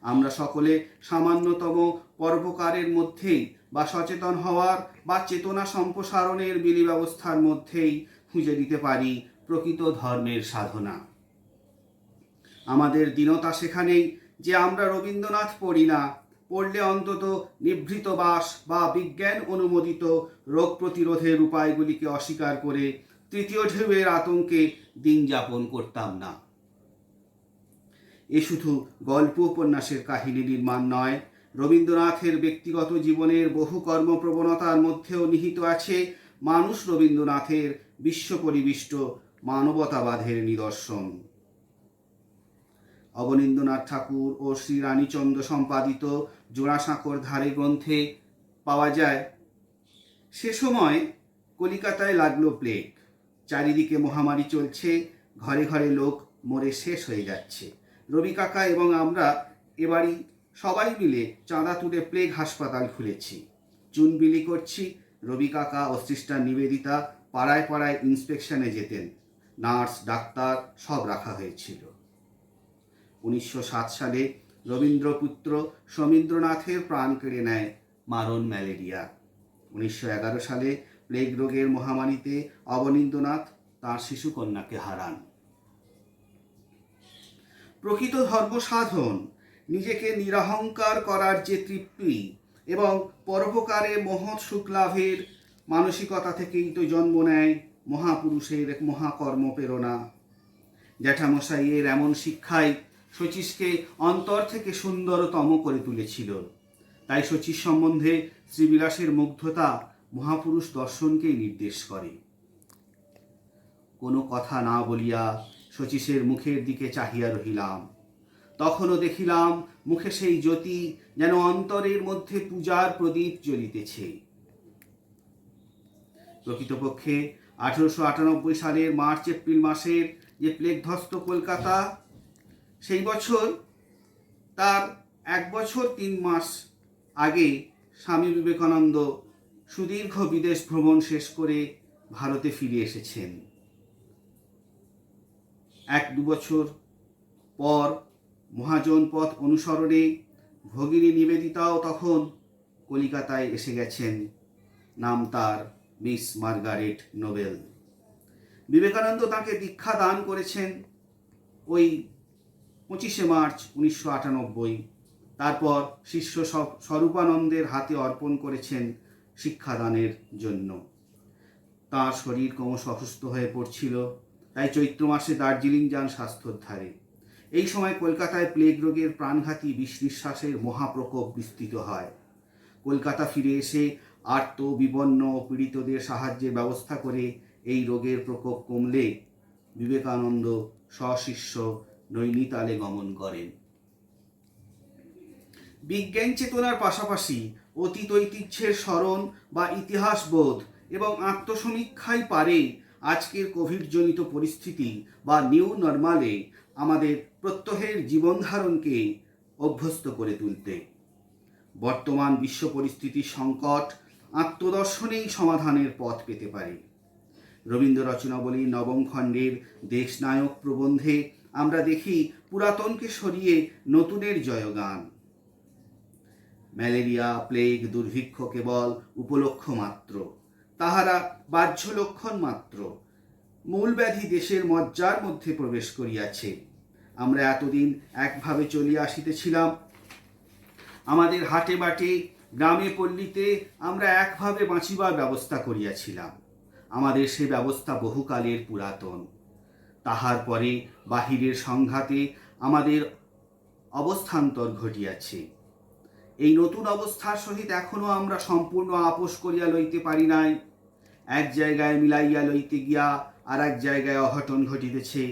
R: আমরা সকলে সামান্যতম পরোপকারের মধ্যেই বা সচেতন হওয়ার বা চেতনা সম্প্রসারণের বিলি ব্যবস্থার মধ্যেই খুঁজে দিতে পারি প্রকৃত ধর্মের সাধনা। আমাদের দীনতা সেখানেই যে আমরা রবীন্দ্রনাথ পড়ি না, পড়লে অন্তত নিভৃত বাস বা বিজ্ঞান অনুমোদিত রোগ প্রতিরোধের উপায়গুলিকে অস্বীকার করে তৃতীয় ঢেউয়ের আতঙ্কে দিন যাপন করতাম না। এ শুধু গল্প উপন্যাসের কাহিনী নির্মাণ নয়, রবীন্দ্রনাথের ব্যক্তিগত জীবনের বহু কর্মপ্রবণতার মধ্যেও নিহিত আছে মানুষ রবীন্দ্রনাথের বিশ্ব পরিবিষ্ট মানবতাবাদের নিদর্শন। অবনীন্দ্রনাথ ঠাকুর ও শ্রী রানীচন্দ্র সম্পাদিত জোড়াসাঁকোর ধারে গ্রন্থে পাওয়া যায়, সে সময় কলিকাতায় লাগলো প্লেগ। চারিদিকে মহামারী চলছে, ঘরে ঘরে লোক মরে শেষ হয়ে যাচ্ছে। রবি কাকা এবং আমরা এবারই সবাই মিলে চাঁদা তুলে প্লেগ হাসপাতাল খুলেছি। চুন বিলি করছি। রবি কাকা ও সিস্টার নিবেদিতা পাড়ায় পাড়ায় ইন্সপেকশনে যেতেন। নার্স, ডাক্তার সব রাখা হয়েছিল। 1907 সালে রবীন্দ্রপুত্র সমীন্দ্রনাথের প্রাণ কেড়ে নেয় মারণ ম্যালেরিয়া। 1911 সালে প্লেগ রোগের মহামারীতে অবনীন্দ্রনাথ তাঁর শিশুকন্যাকে হারান। প্রকৃত ধর্ম সাধন, নিজেকে নিরহংকার করার যে তৃপ্তি এবং পরোপকারে মহৎ সুখ লাভের মানসিকতা থেকেই তো জন্ম নেয় মহাপুরুষের এক মহাকর্ম প্রেরণা। জ্যাঠামশাইয়ের এমন শিক্ষাই শচীশকে অন্তর থেকে সুন্দরতম করে তুলেছিল। তাই শচীশ সম্বন্ধে শ্রীবিলাসের মুগ্ধতা মহাপুরুষ দর্শনকেই নির্দেশ করে। কোনো কথা না বলিয়া শচীশের মুখের দিকে চাহিয়া রহিলাম। তখনও দেখিলাম মুখে সেই জ্যোতি, যেন অন্তরের মধ্যে পূজার প্রদীপ জ্বলিতেছে। প্রকৃতপক্ষে 1898 সালের মার্চ এপ্রিল মাসের যে প্লেগধ্বস্ত কলকাতা, সেই বছর তার 1 বছর 3 মাস আগে স্বামী বিবেকানন্দ সুদীর্ঘ বিদেশ ভ্রমণ শেষ করে ভারতে ফিরে এসেছেন। 1-2 বছর পর মহাজন পথ অনুসরণে ভগিনী নিবেদিতাও তখন কলিকাতায় এসে গেছেন। নাম তার মিস মার্গারেট নোবেল। বিবেকানন্দ তাকে দীক্ষা দান করেছেন ওই 25শে মার্চ 1998। তারপর শিষ্য স্বরূপানন্দের হাতে অর্পণ করেছেন শিক্ষাদানের জন্য। তাঁর শরীর ক্রমশ অসুস্থ হয়ে পড়ছিল, তাই চৈত্র মাসে দার্জিলিং যান স্বাস্থ্যোদ্ধারে। এই সময় কলকাতায় প্লেগ রোগের প্রাণঘাতী বিষ নিঃশ্বাসের মহাপ্রকোপ বিস্তৃত হয়। কলকাতা ফিরে এসে আর্ত, বিপন্ন ও পীড়িতদের সাহায্যের ব্যবস্থা করে এই রোগের প্রকোপ কমলে বিবেকানন্দ সশিষ্য নৈনিতালে গমন করেন। বিজ্ঞান চেতনার পাশাপাশি অতীত ঐতিহ্যের স্মরণ বা ইতিহাস বোধ এবং আত্মসমীক্ষাই পারে আজকের কোভিডজনিত পরিস্থিতি বা নিউ নর্মালে আমাদের প্রত্যহের জীবনধারণকে অভ্যস্ত করে তুলতে। বর্তমান বিশ্ব পরিস্থিতির সংকট আত্মদর্শনেই সমাধানের পথ পেতে পারে। রবীন্দ্র রচনাবলীর 9ম খণ্ডের দেশনায়ক প্রবন্ধে আমরা দেখি পুরাতনকে সরিয়ে নতুনের জয়গান। ম্যালেরিয়া, প্লেগ, দুর্ভিক্ষ কেবল উপলক্ষ মাত্র, তাহারা বাহ্য লক্ষণ মাত্র। মূল ব্যাধি দেশের মজ্জার মধ্যে প্রবেশ করিয়াছে। আমরা এতদিন একভাবে চলিয়া আসিতেছিলাম। আমাদের হাটে বাটে, গ্রামে পল্লীতে আমরা একভাবে বাঁচিবার ব্যবস্থা করিয়াছিলাম। আমাদের সে ব্যবস্থা বহুকালের পুরাতন। তাহার পরে বাহিরের সংঘাতে আমাদের অবস্থান্তর ঘটিয়াছে। এই নতুন অবস্থার সহিত এখনো আমরা সম্পূর্ণ আপোষ করিয়া লইতে পারি নাই। এক জায়গায় মিলাইয়া লইতে গিয়া আর এক জায়গায় অঘটন ঘটিতেছে।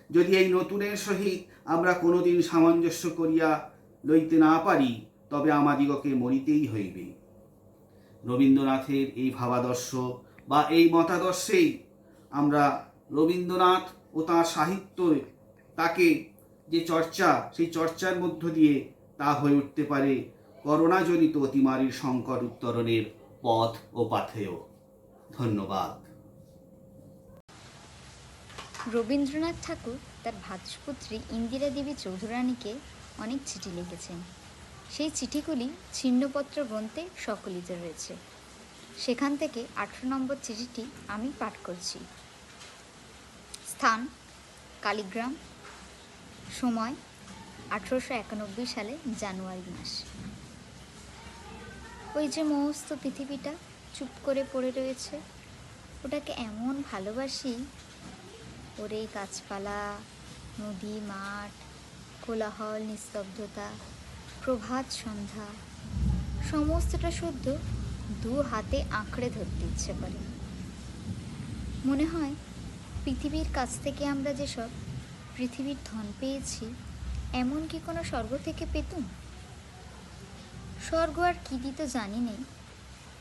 R: যদি এই নতুনের সহিত আমরা কোনোদিন সামঞ্জস্য করিয়া লইতে না পারি, তবে আমাদিগকে মরিতেই হইবে। রবীন্দ্রনাথের এই ভাবাদর্শ বা এই মতাদর্শেই আমরা রবীন্দ্রনাথ ও তাঁর সাহিত্য, তাকে যে চর্চা, সেই চর্চার মধ্য দিয়ে তা হয়ে উঠতে পারে করোনাজনিত অতিমারির সংকট উত্তরণের পথ ও পাথেয়। ধন্যবাদ।
S: রবীন্দ্রনাথ ঠাকুর তার ভ্রাতুষ্পুত্রী ইন্দিরা দেবী চৌধুরানীকে অনেক চিঠি লিখেছেন। সেই চিঠিগুলি ছিন্নপত্র গ্রন্থে সকলিত রয়েছে। সেখান থেকে 18 নম্বর চিঠিটি আমি পাঠ করছি। স্থান কালীগ্রাম, সময় 1891 সালে জানুয়ারি মাস। ওই যে মস্ত পৃথিবীটা চুপ করে পড়ে রয়েছে, ওটাকে এমন ভালোবাসি। ওরে গাছপালা, নদী, মাঠ, কোলাহল, নিস্তব্ধতা, প্রভাত সন্ধ্যা, সমস্তটা শুদ্ধ দু হাতে আঁকড়ে ধরতে ইচ্ছে করে। মনে হয় পৃথিবীর কাছ থেকে আমরা যেসব পৃথিবীর ধন পেয়েছি, এমন কি কোনো স্বর্গ থেকে পেতুম? স্বর্গ আর কি দিত জানি নেই,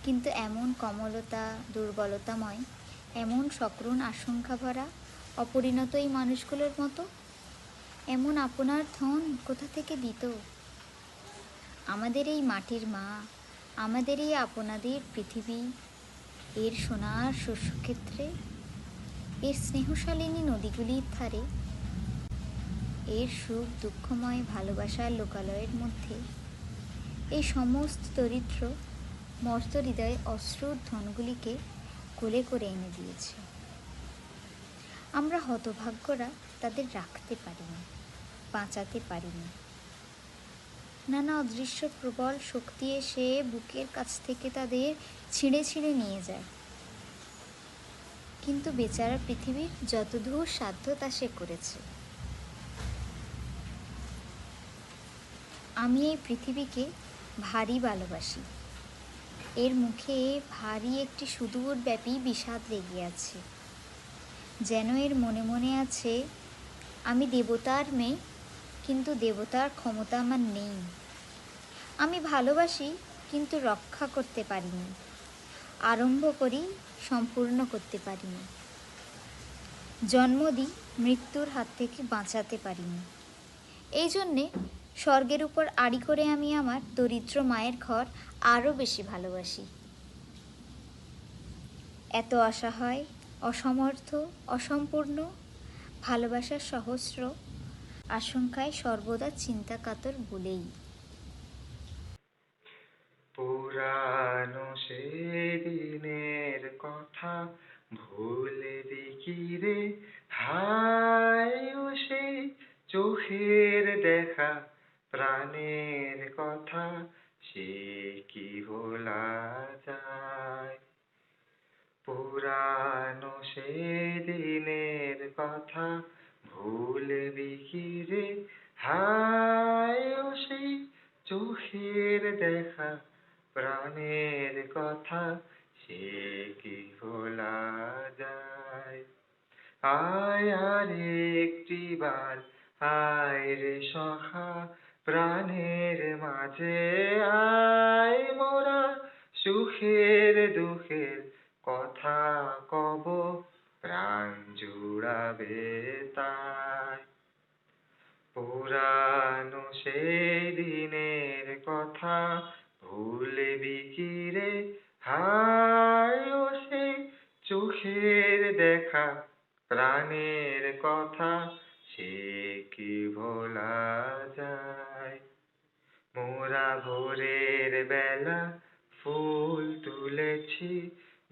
S: কিন্তু এমন কমলতা, দুর্বলতাময়, এমন সকরুণ আশঙ্কা ভরা অপরিণত এই মানুষগুলোর মতো এমন আপনার ধন কোথা থেকে দিত? আমাদের এই মাটির মা, আমাদের এই আপনাদের পৃথিবী, এর সোনার শস্যক্ষেত্রে, এর স্নেহশালিনী নদীগুলির ধারে, এর সুখ দুঃখময় ভালোবাসার লোকালয়ের মধ্যে এই সমস্ত দরিদ্র মর্ত হৃদয়ে অশ্রুর ধনগুলিকে কোলে করে এনে দিয়েছে। আমরা হতভাগ্যরা তাদের রাখতে পারিনি, বাঁচাতে পারিনি। নানা অদৃশ্য প্রবল শক্তি এসে বুকের কাছ থেকে তাদের ছিঁড়ে ছিঁড়ে নিয়ে যায়। কিন্তু বেচারা পৃথিবীর যতদূর সাধ্য তা সে করেছে। আমি এই পৃথিবীকে ভারী ভালোবাসি। এর মুখে ভারী একটি সুদূরব্যাপী বিষাদ লেগে আছে। যেন এর মনে মনে আছে, আমি দেবতার মেয়ে, কিন্তু দেবতার ক্ষমতা আমার নেই। আমি ভালোবাসি, কিন্তু রক্ষা করতে পারিনি। আরম্ভ করি, সম্পূর্ণ করতে পারিনি। জন্ম দিই, মৃত্যুর হাত থেকে বাঁচাতে পারিনি। এই জন্যে স্বর্গের উপর আড়ি করে আমি আমার দরিদ্র মায়ের ঘর আরও বেশি ভালোবাসি। এত অসহায়, অসমর্থ, অসম্পূর্ণ ভালোবাসার সহস্র আশঙ্কায় সর্বদা চিন্তা কাতর বলেই।
T: পুরানো সেদিনের কথা ভুলবি কি রে, হায় ও সেই চোখের দেখা প্রাণের কথা, সে কি ভোলা যায়। পুরানো সেদিনের কথা ভুলবি কি রে, হায় ও সেই চোখের দেখা প্রাণের কথা, সে কি ভোলা যায়। আয় আর একটি বার আয় রে সখা, প্রাণের মাঝে আয়, মোরা সুখের দুঃখের কথা কব, প্রাণ জুড়াবে তাই। পুরানো সেই দিনের কথা ভুলবি কি রে, হায় ও সেই চোখের দেখা প্রাণের কথা, সে কি ভোলা যায়। মোরা ভোরের বেলা ফুল তুলেছি,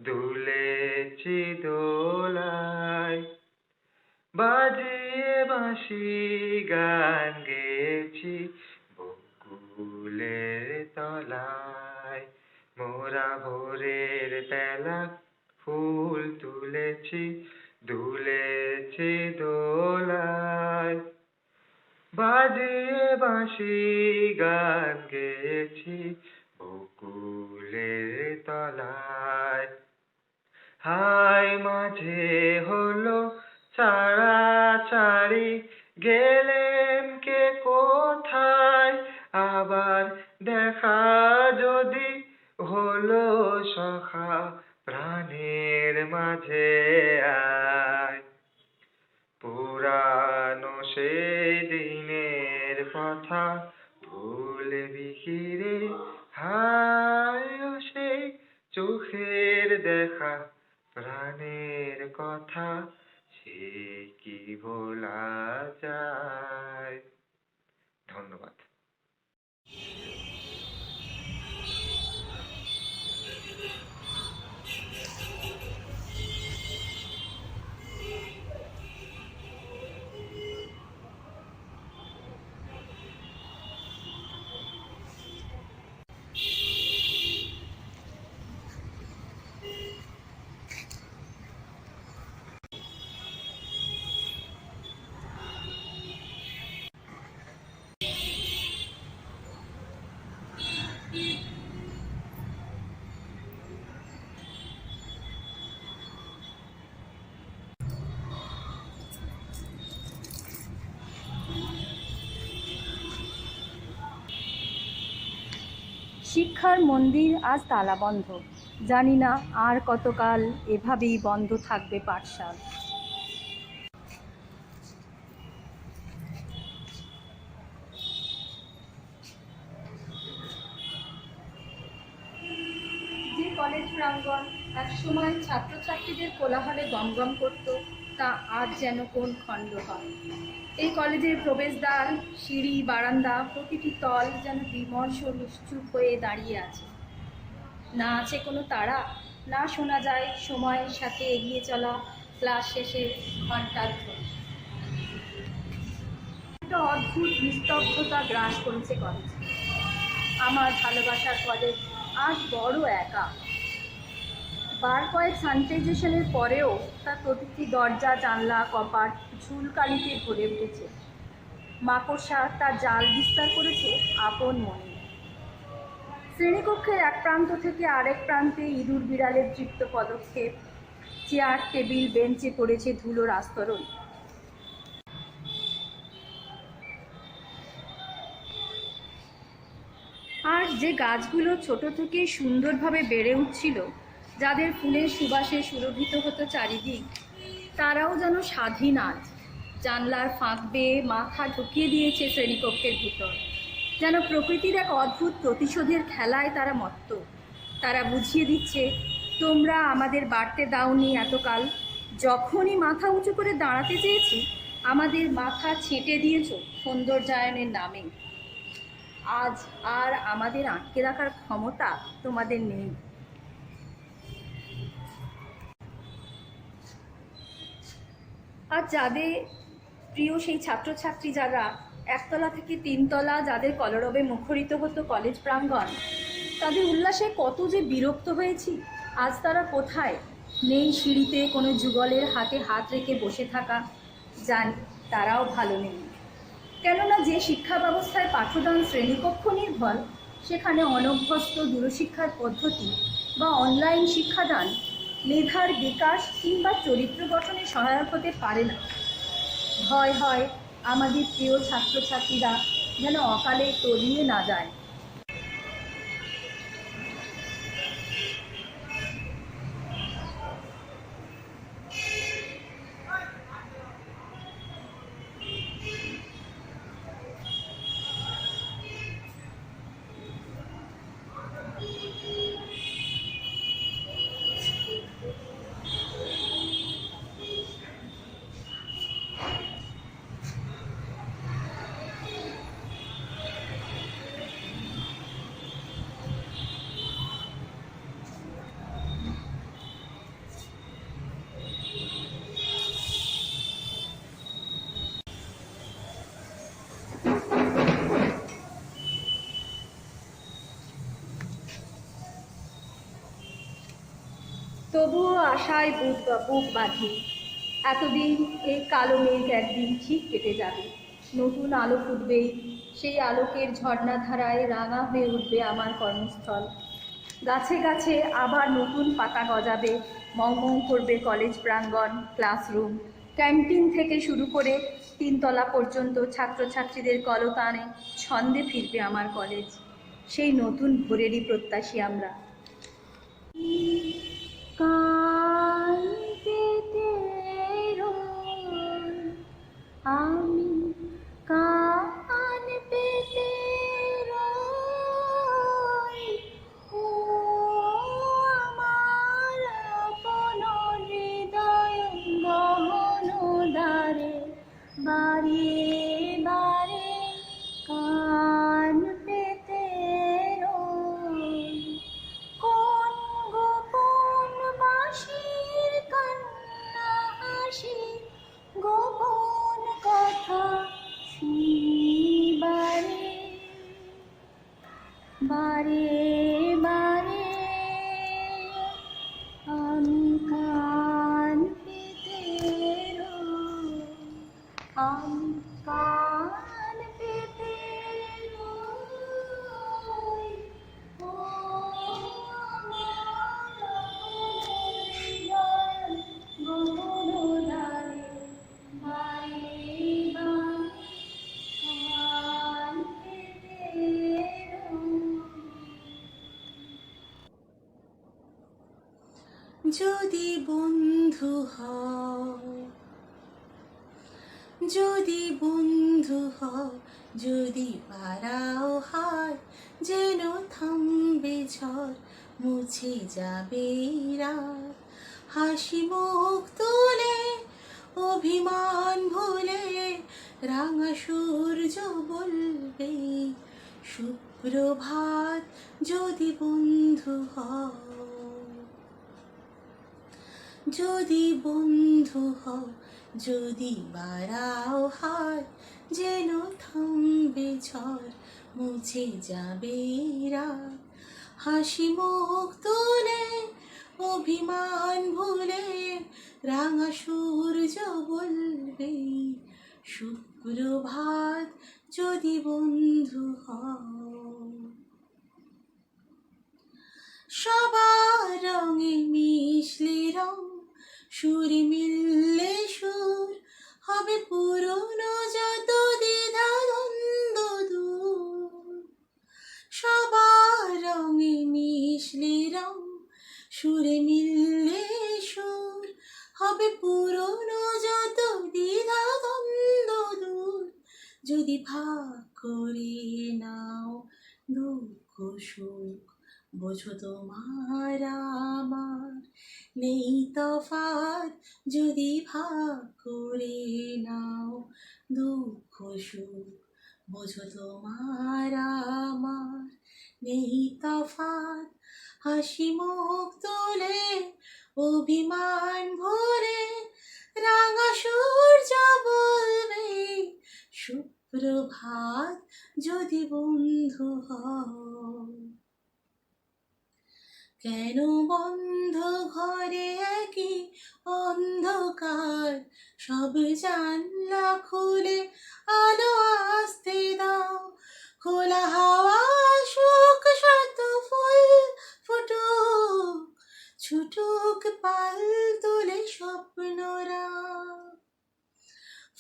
T: দুলেছি দোলায়, বাজিয়ে বাঁশি গান গেয়েছি বকুলের তলায়। মোরা ভোরের বেলা ফুল তুলেছি, দুলেছি দোলায়, বাজিয়ে বাঁশি গান গেয়েছি বকুলের তলায়। হায় মাঝে হলো ছাড়াছাড়ি, গেলেন কে কোথায়, আবার দেখা যদি হলো সখা, প্রাণের মাঝে আয়। পুরানো সেই দিনের কথা ভুলবি কি রে, হায় ও সেই চোখের দেখা প্রাণের কথা সে কি ভোলা যায়। ধন্যবাদ।
U: শিক্ষার মন্দির আজ তালাবন্ধ। জানি না আর কতকাল এভাবেই বন্ধ থাকবে পাঠশালা। যে কলেজ প্রাঙ্গণ একসময় ছাত্রছাত্রীদের কোলাহলে গমগম করত, তা আজ যেন কোন খণ্ড হয়। এই কলেজের প্রবেশদ্বার, সিঁড়ি, বারান্দা, প্রতিটি তল যেন বিমর্ষ নিশ্চুপ হয়ে দাঁড়িয়ে আছে। না আছে কোনো তারা, না শোনা যায় সময়ের সাথে এগিয়ে চলা ক্লাস শেষে ঘণ্টার ধ্বনি। একটা অদ্ভুত নিস্তব্ধতা গ্রাস করেছে কলেজ। আমার ভালোবাসার কলেজ আজ বড় একা। বার কয়েক স্যানিটাইজেশনের পরেও তার প্রতিটি দরজা, জানলা, কপাট ঝুলকালিতে ভরে উঠেছে। মাকড়সা তার জাল বিস্তার করেছে আপন মনে। শ্রেণীকক্ষের এক প্রান্ত থেকে আরেক প্রান্তে ইঁদুর বিড়ালের তৃপ্ত পদক্ষেপ। চেয়ার, টেবিল, বেঞ্চে পড়েছে ধুলোর আস্তরণ। আর যে গাছগুলো ছোট থেকে সুন্দরভাবে বেড়ে উঠছিল, যাদের ফুলের সুবাসে সুরভিত হতো চারিদিক, তারাও যেন স্বাধীন আজ। জানলার ফাঁক বেয়ে মাথা ঢুকিয়ে দিয়েছে শ্রেণীকক্ষের ভিতর। যেন প্রকৃতির এক অদ্ভুত প্রতিশোধের খেলায় তারা মত্ত। তারা বুঝিয়ে দিচ্ছে, তোমরা আমাদের বাড়তে দাওনি এতকাল। যখনই মাথা উঁচু করে দাঁড়াতে চেয়েছি, আমাদের মাথা ছেঁটে দিয়েছ সৌন্দর্যায়নের নামে। আজ আর আমাদের আটকে রাখার ক্ষমতা তোমাদের নেই। আর যাদের প্রিয় সেই ছাত্রছাত্রী যারা একতলা থেকে তিনতলা, যাদের কলরবে মুখরিত হতো কলেজ প্রাঙ্গণ, তাদের উল্লাসে কত যে বিরক্ত হয়েছি। আজ তারা কোথায়? নেই সিঁড়িতে কোনো যুগলের হাতে হাত রেখে বসে থাকা। জানি তারাও ভালো নেই। কেননা যে শিক্ষা ব্যবস্থায় পাঠদান শ্রেণীকক্ষ নির্ভর, সেখানে অনভ্যস্ত দূরশিক্ষার পদ্ধতি বা অনলাইন শিক্ষাদান মেধার বিকাশ কিংবা চরিত্র গঠনে সহায়ক হতে পারে না। ভয় হয় আমাদের প্রিয় ছাত্রছাত্রীরা যেন অকালে তলিয়ে না যায়। তবুও আশায় বুক বাঁধি। এতদিন এই কালো মেঘ একদিন ঠিক কেটে যাবে। নতুন আলো ফুটবে, সেই আলোকের ঝর্ণাধারায় রাঙা হয়ে উঠবে আমার কর্মস্থল। গাছে গাছে আবার নতুন পাতা গজাবে, মংমং করবে কলেজ প্রাঙ্গণ, ক্লাসরুম, ক্যান্টিন থেকে শুরু করে তিনতলা পর্যন্ত ছাত্রছাত্রীদের কলতানে ছন্দে ফিরবে আমার কলেজ। সেই নতুন ভোরেরই প্রত্যাশী আমরা। কান পেতে রই, আমি কান পেতে রই, ও আমার আপন
H: বারে বারে আমি কান পেতে রই, আমি কান পেতে রই। ও গোপনদারে বারে বারে কান পেতে রই। যদি বন্ধু হও, যদি বন্ধু হও, যদি পারাও হাত, যেন থামবে ঝড়, মুছে যাবে রাত। হাসি মুখ তুলে অভিমান ভুলে রাঙা সূর্য বলবে সুপ্রভাত। যদি বন্ধু হও, যদি বন্ধু হও, যদি বাড়াও হাত, যেন থামবে ঝড়, মুছে যাবে রাত। হাসি মুখ তুলে অভিমান ভুলে রাঙা সূর্য বলবে সুপ্রভাত। যদি বন্ধু হও, সবার রঙে মিশলে রং, সুরে মিললে সুর, হবে পুরনো যত দ্বিধা দ্বন্দ্ব দূর। সবার রঙে মিশলে রং, সুরে মিললে সুর, হবে পুরনো যত দ্বিধা দ্বন্দ্ব দূর। যদি ভাগ করে নাও দুঃখ সুখ, বোঝো তোমার আমার নেই তফাৎ। যদি ভাগ করে নাও দুঃখ সুখ, বোঝো তোমার আমার নেই তফাৎ। হাসি মুখ তুলে অভিমান ভুলে রাঙা সূর্য বলবে সুপ্রভাত। যদি বন্ধু হও, কেন বন্ধ ঘরে একই অন্ধকার, সব জানলা খুলে আলো আসতে দাও। খোলা হাওয়া সুখ শত ফুল ফুটুক, ছুটুক পাল তুলে স্বপ্নরা।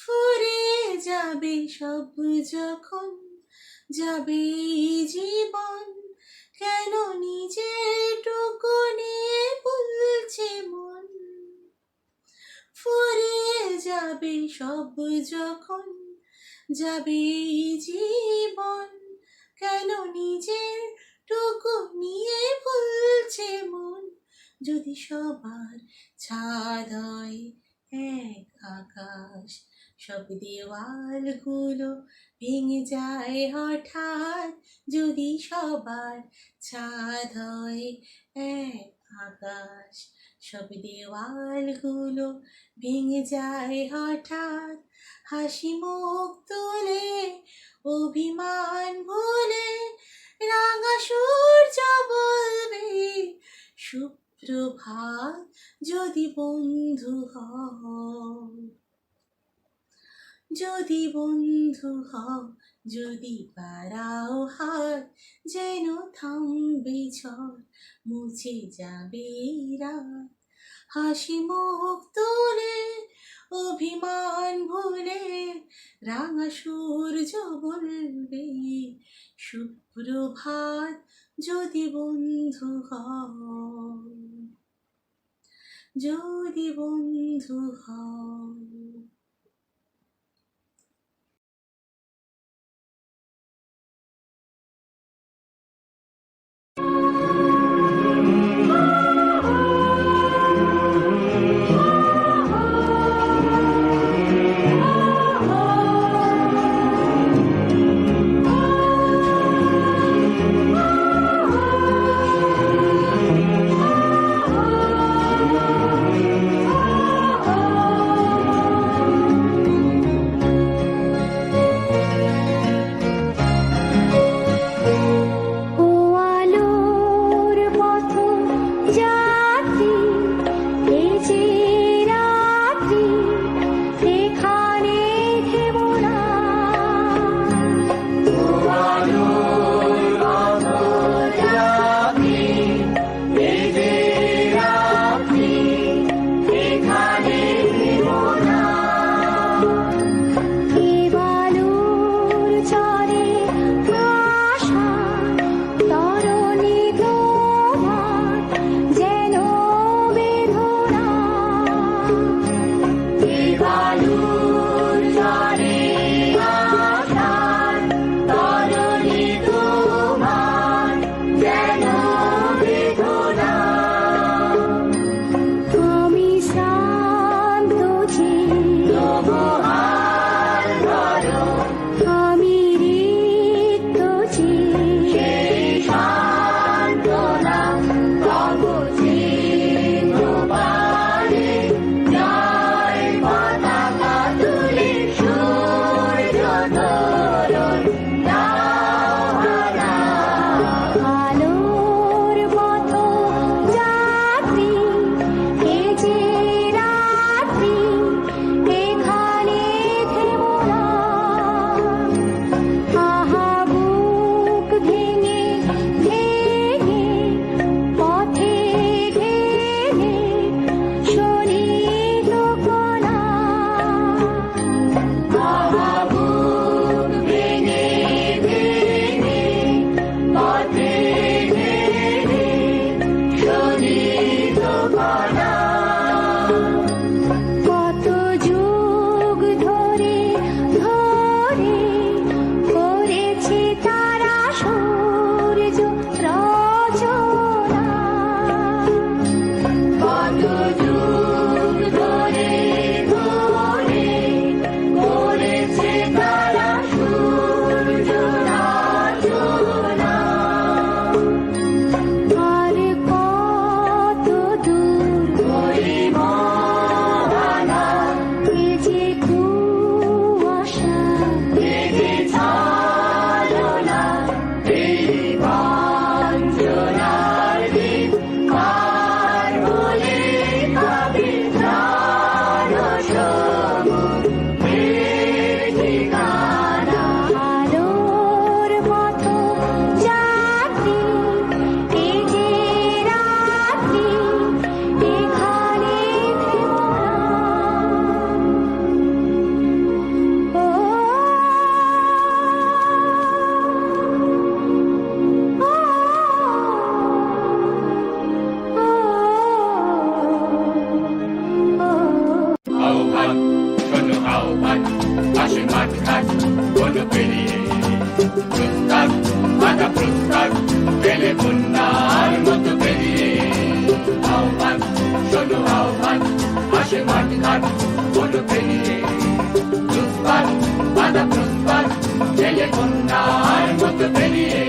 H: ফুরিয়ে যাবে সব যখন, যাবে জীবন, কেন নিজেটুকু নিয়ে ভুলছে মন। ফুরিয়ে যাবে সব যখন, যাবে জীবন, কেন নিজের টুকু নিয়ে ভুলছে মন। যদি সবার ছাদ হয় এক আকাশ, সব দেওয়ালগুলো ভেঙে যায় হঠাৎ। যদি সবার ছাদ হয় এক আকাশ, সব দেওয়ালগুলো ভেঙে যায় হঠাৎ। হাসি মুখ তুলে অভিমান ভুলে রাঙা সূর্য বলবে সুপ্রভাত। যদি বন্ধু হও, যদি বন্ধু হও, যদি বাড়াও হাত, যেন থামবে ঝড়, মুছে যাবে রাত। হাসি মুখ তুলে অভিমান ভুলে রাঙা সূর্য বলবে সুপ্রভাত। যদি বন্ধু হও, যদি বন্ধু হও। কত যুগ ধরে ধরে করেছে তারা সূর্য রচনা। কত যুগ ধরে ধরে করেছে তারা সূর্য রচনা। আর কত দূর ওই মহানা, এ যে কুয়াশা, এ যে ছলনা, এই বঞ্চনার দিন কার বলে কাবে জনসমুদ্রের ঠিকানা। আলোর মতো যাত্রী, এ যে রাত্রি, এখানে
M: আহ্বান শোনো আহ্বান, আসে মাঠঘাট বলো পেরিয়ে প্রস্তাব বাধা প্রস্তাব পেলে বন্যার মতো পেরিয়ে। আহ্বান শোনো আহ্বান, আসে মাঠঘাট বলো পেরিয়ে প্রস্তাব বাধা প্রস্তাব পেলে বন্যার মতো পেরিয়ে।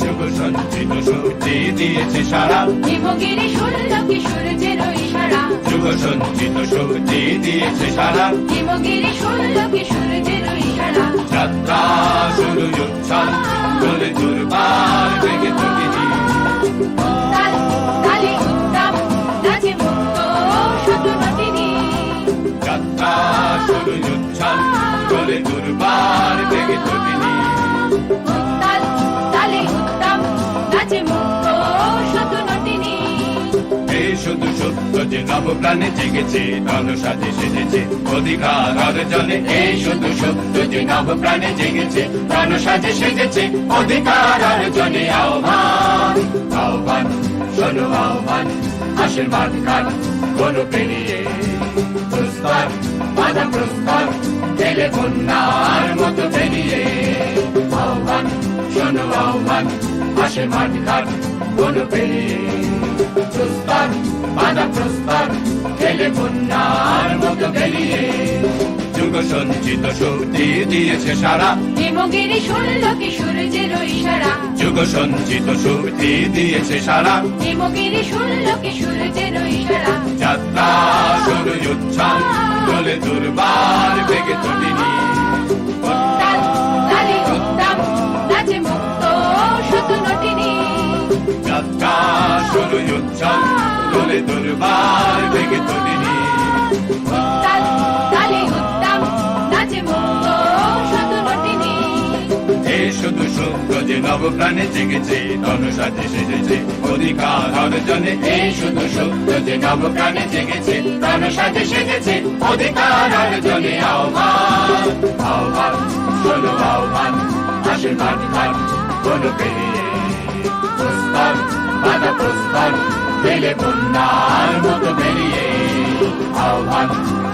M: যুগ সঞ্চিত শক্তি দিয়েছে সারা,
C: হিমগিরি শুনলকে সূর্যের ইশারা।
M: যুগ সঞ্চিত শক্তি দিয়েছে সারা,
C: হিমগিরি শুনলকে সূর্যের ইশারা।
M: যাত্রা শুরু উচ্ছল চলে দুর্বার বেগে তৈরি।
C: তাল তালে উত্তম নাচে মুক্ত শত নটিনী।
M: যাত্রা শুরু উচ্ছল চলে দুর্বার বেগে তৈরি।
C: তাল তালে উত্তম নাচে মুক্ত শত নটিনী।
M: এই শুধু সত্য যে নবপ্রাণে জেগেছে, রণ সাজে সেজেছে অধিকার অর্জনে। এই শুধু সত্য যে নবপ্রাণে জেগেছে, রণ সাজে সেজেছে অধিকার অর্জনে। আহ্বান আহ্বান শোনো আহ্বান, আসের মাঠঘাট বলো পেরিয়ে প্রস্তাব বাধা প্রস্তাব পেলে বন্যার মতো পেরিয়ে। আহ্বান শোনো আহ্বান, আসে মাঠঘাট বলো পেরিয়ে প্রস্তাব বাধা প্রস্তাব পেলে বন্যার মতো পেরিয়ে। যুগ সঞ্চিত শক্তি দিয়েছে সারা,
C: হিমগিরি শুনলকে সূর্যের ইশারা।
M: যুগ সঞ্চিত শক্তি দিয়েছে সারা,
C: হিমগিরি শুনলকে সূর্যের ইশারা।
M: যাত্রা শুরু উচ্ছল চলে দুর্বার বেগে তটিনী।
C: তাল তালে উত্তম নাচে মুক্ত শত নটিনী।
M: যাত্রা শুরু উচ্ছল চলে দুর্বার বেগে তটিনী।
C: তাল তালে উত্তম নাচে মুক্ত শত নটিনী।
M: এই শুধু সত্য যে নবপ্রাণে জেগেছে, রণ সাজে সেজেছে অধিকার অর্জনে। এই শুধু সত্য যে নবপ্রাণে জেগেছে, রণ সাজে সেজেছে অধিকার অর্জনে। আহ্বান আহ্বান শোনো আহ্বান, আসে মাঠঘাট বলো পেরিয়ে প্রস্তাব বাধা প্রস্তাব পেলে বন্যার মতো বেরিয়ে। আহ্বান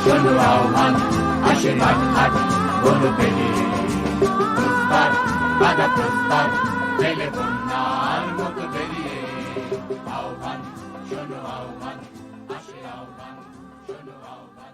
M: শোনো আহ্বান, আসে মাঠঘাট বলো পেরিয়ে প্রস্তাব বাধা প্রস্তাব পেলে বন্যার মতো বেরিয়ে। আহ্বান শোনো আহ্বান, আসে আহ্বান শোনো আহ্বান।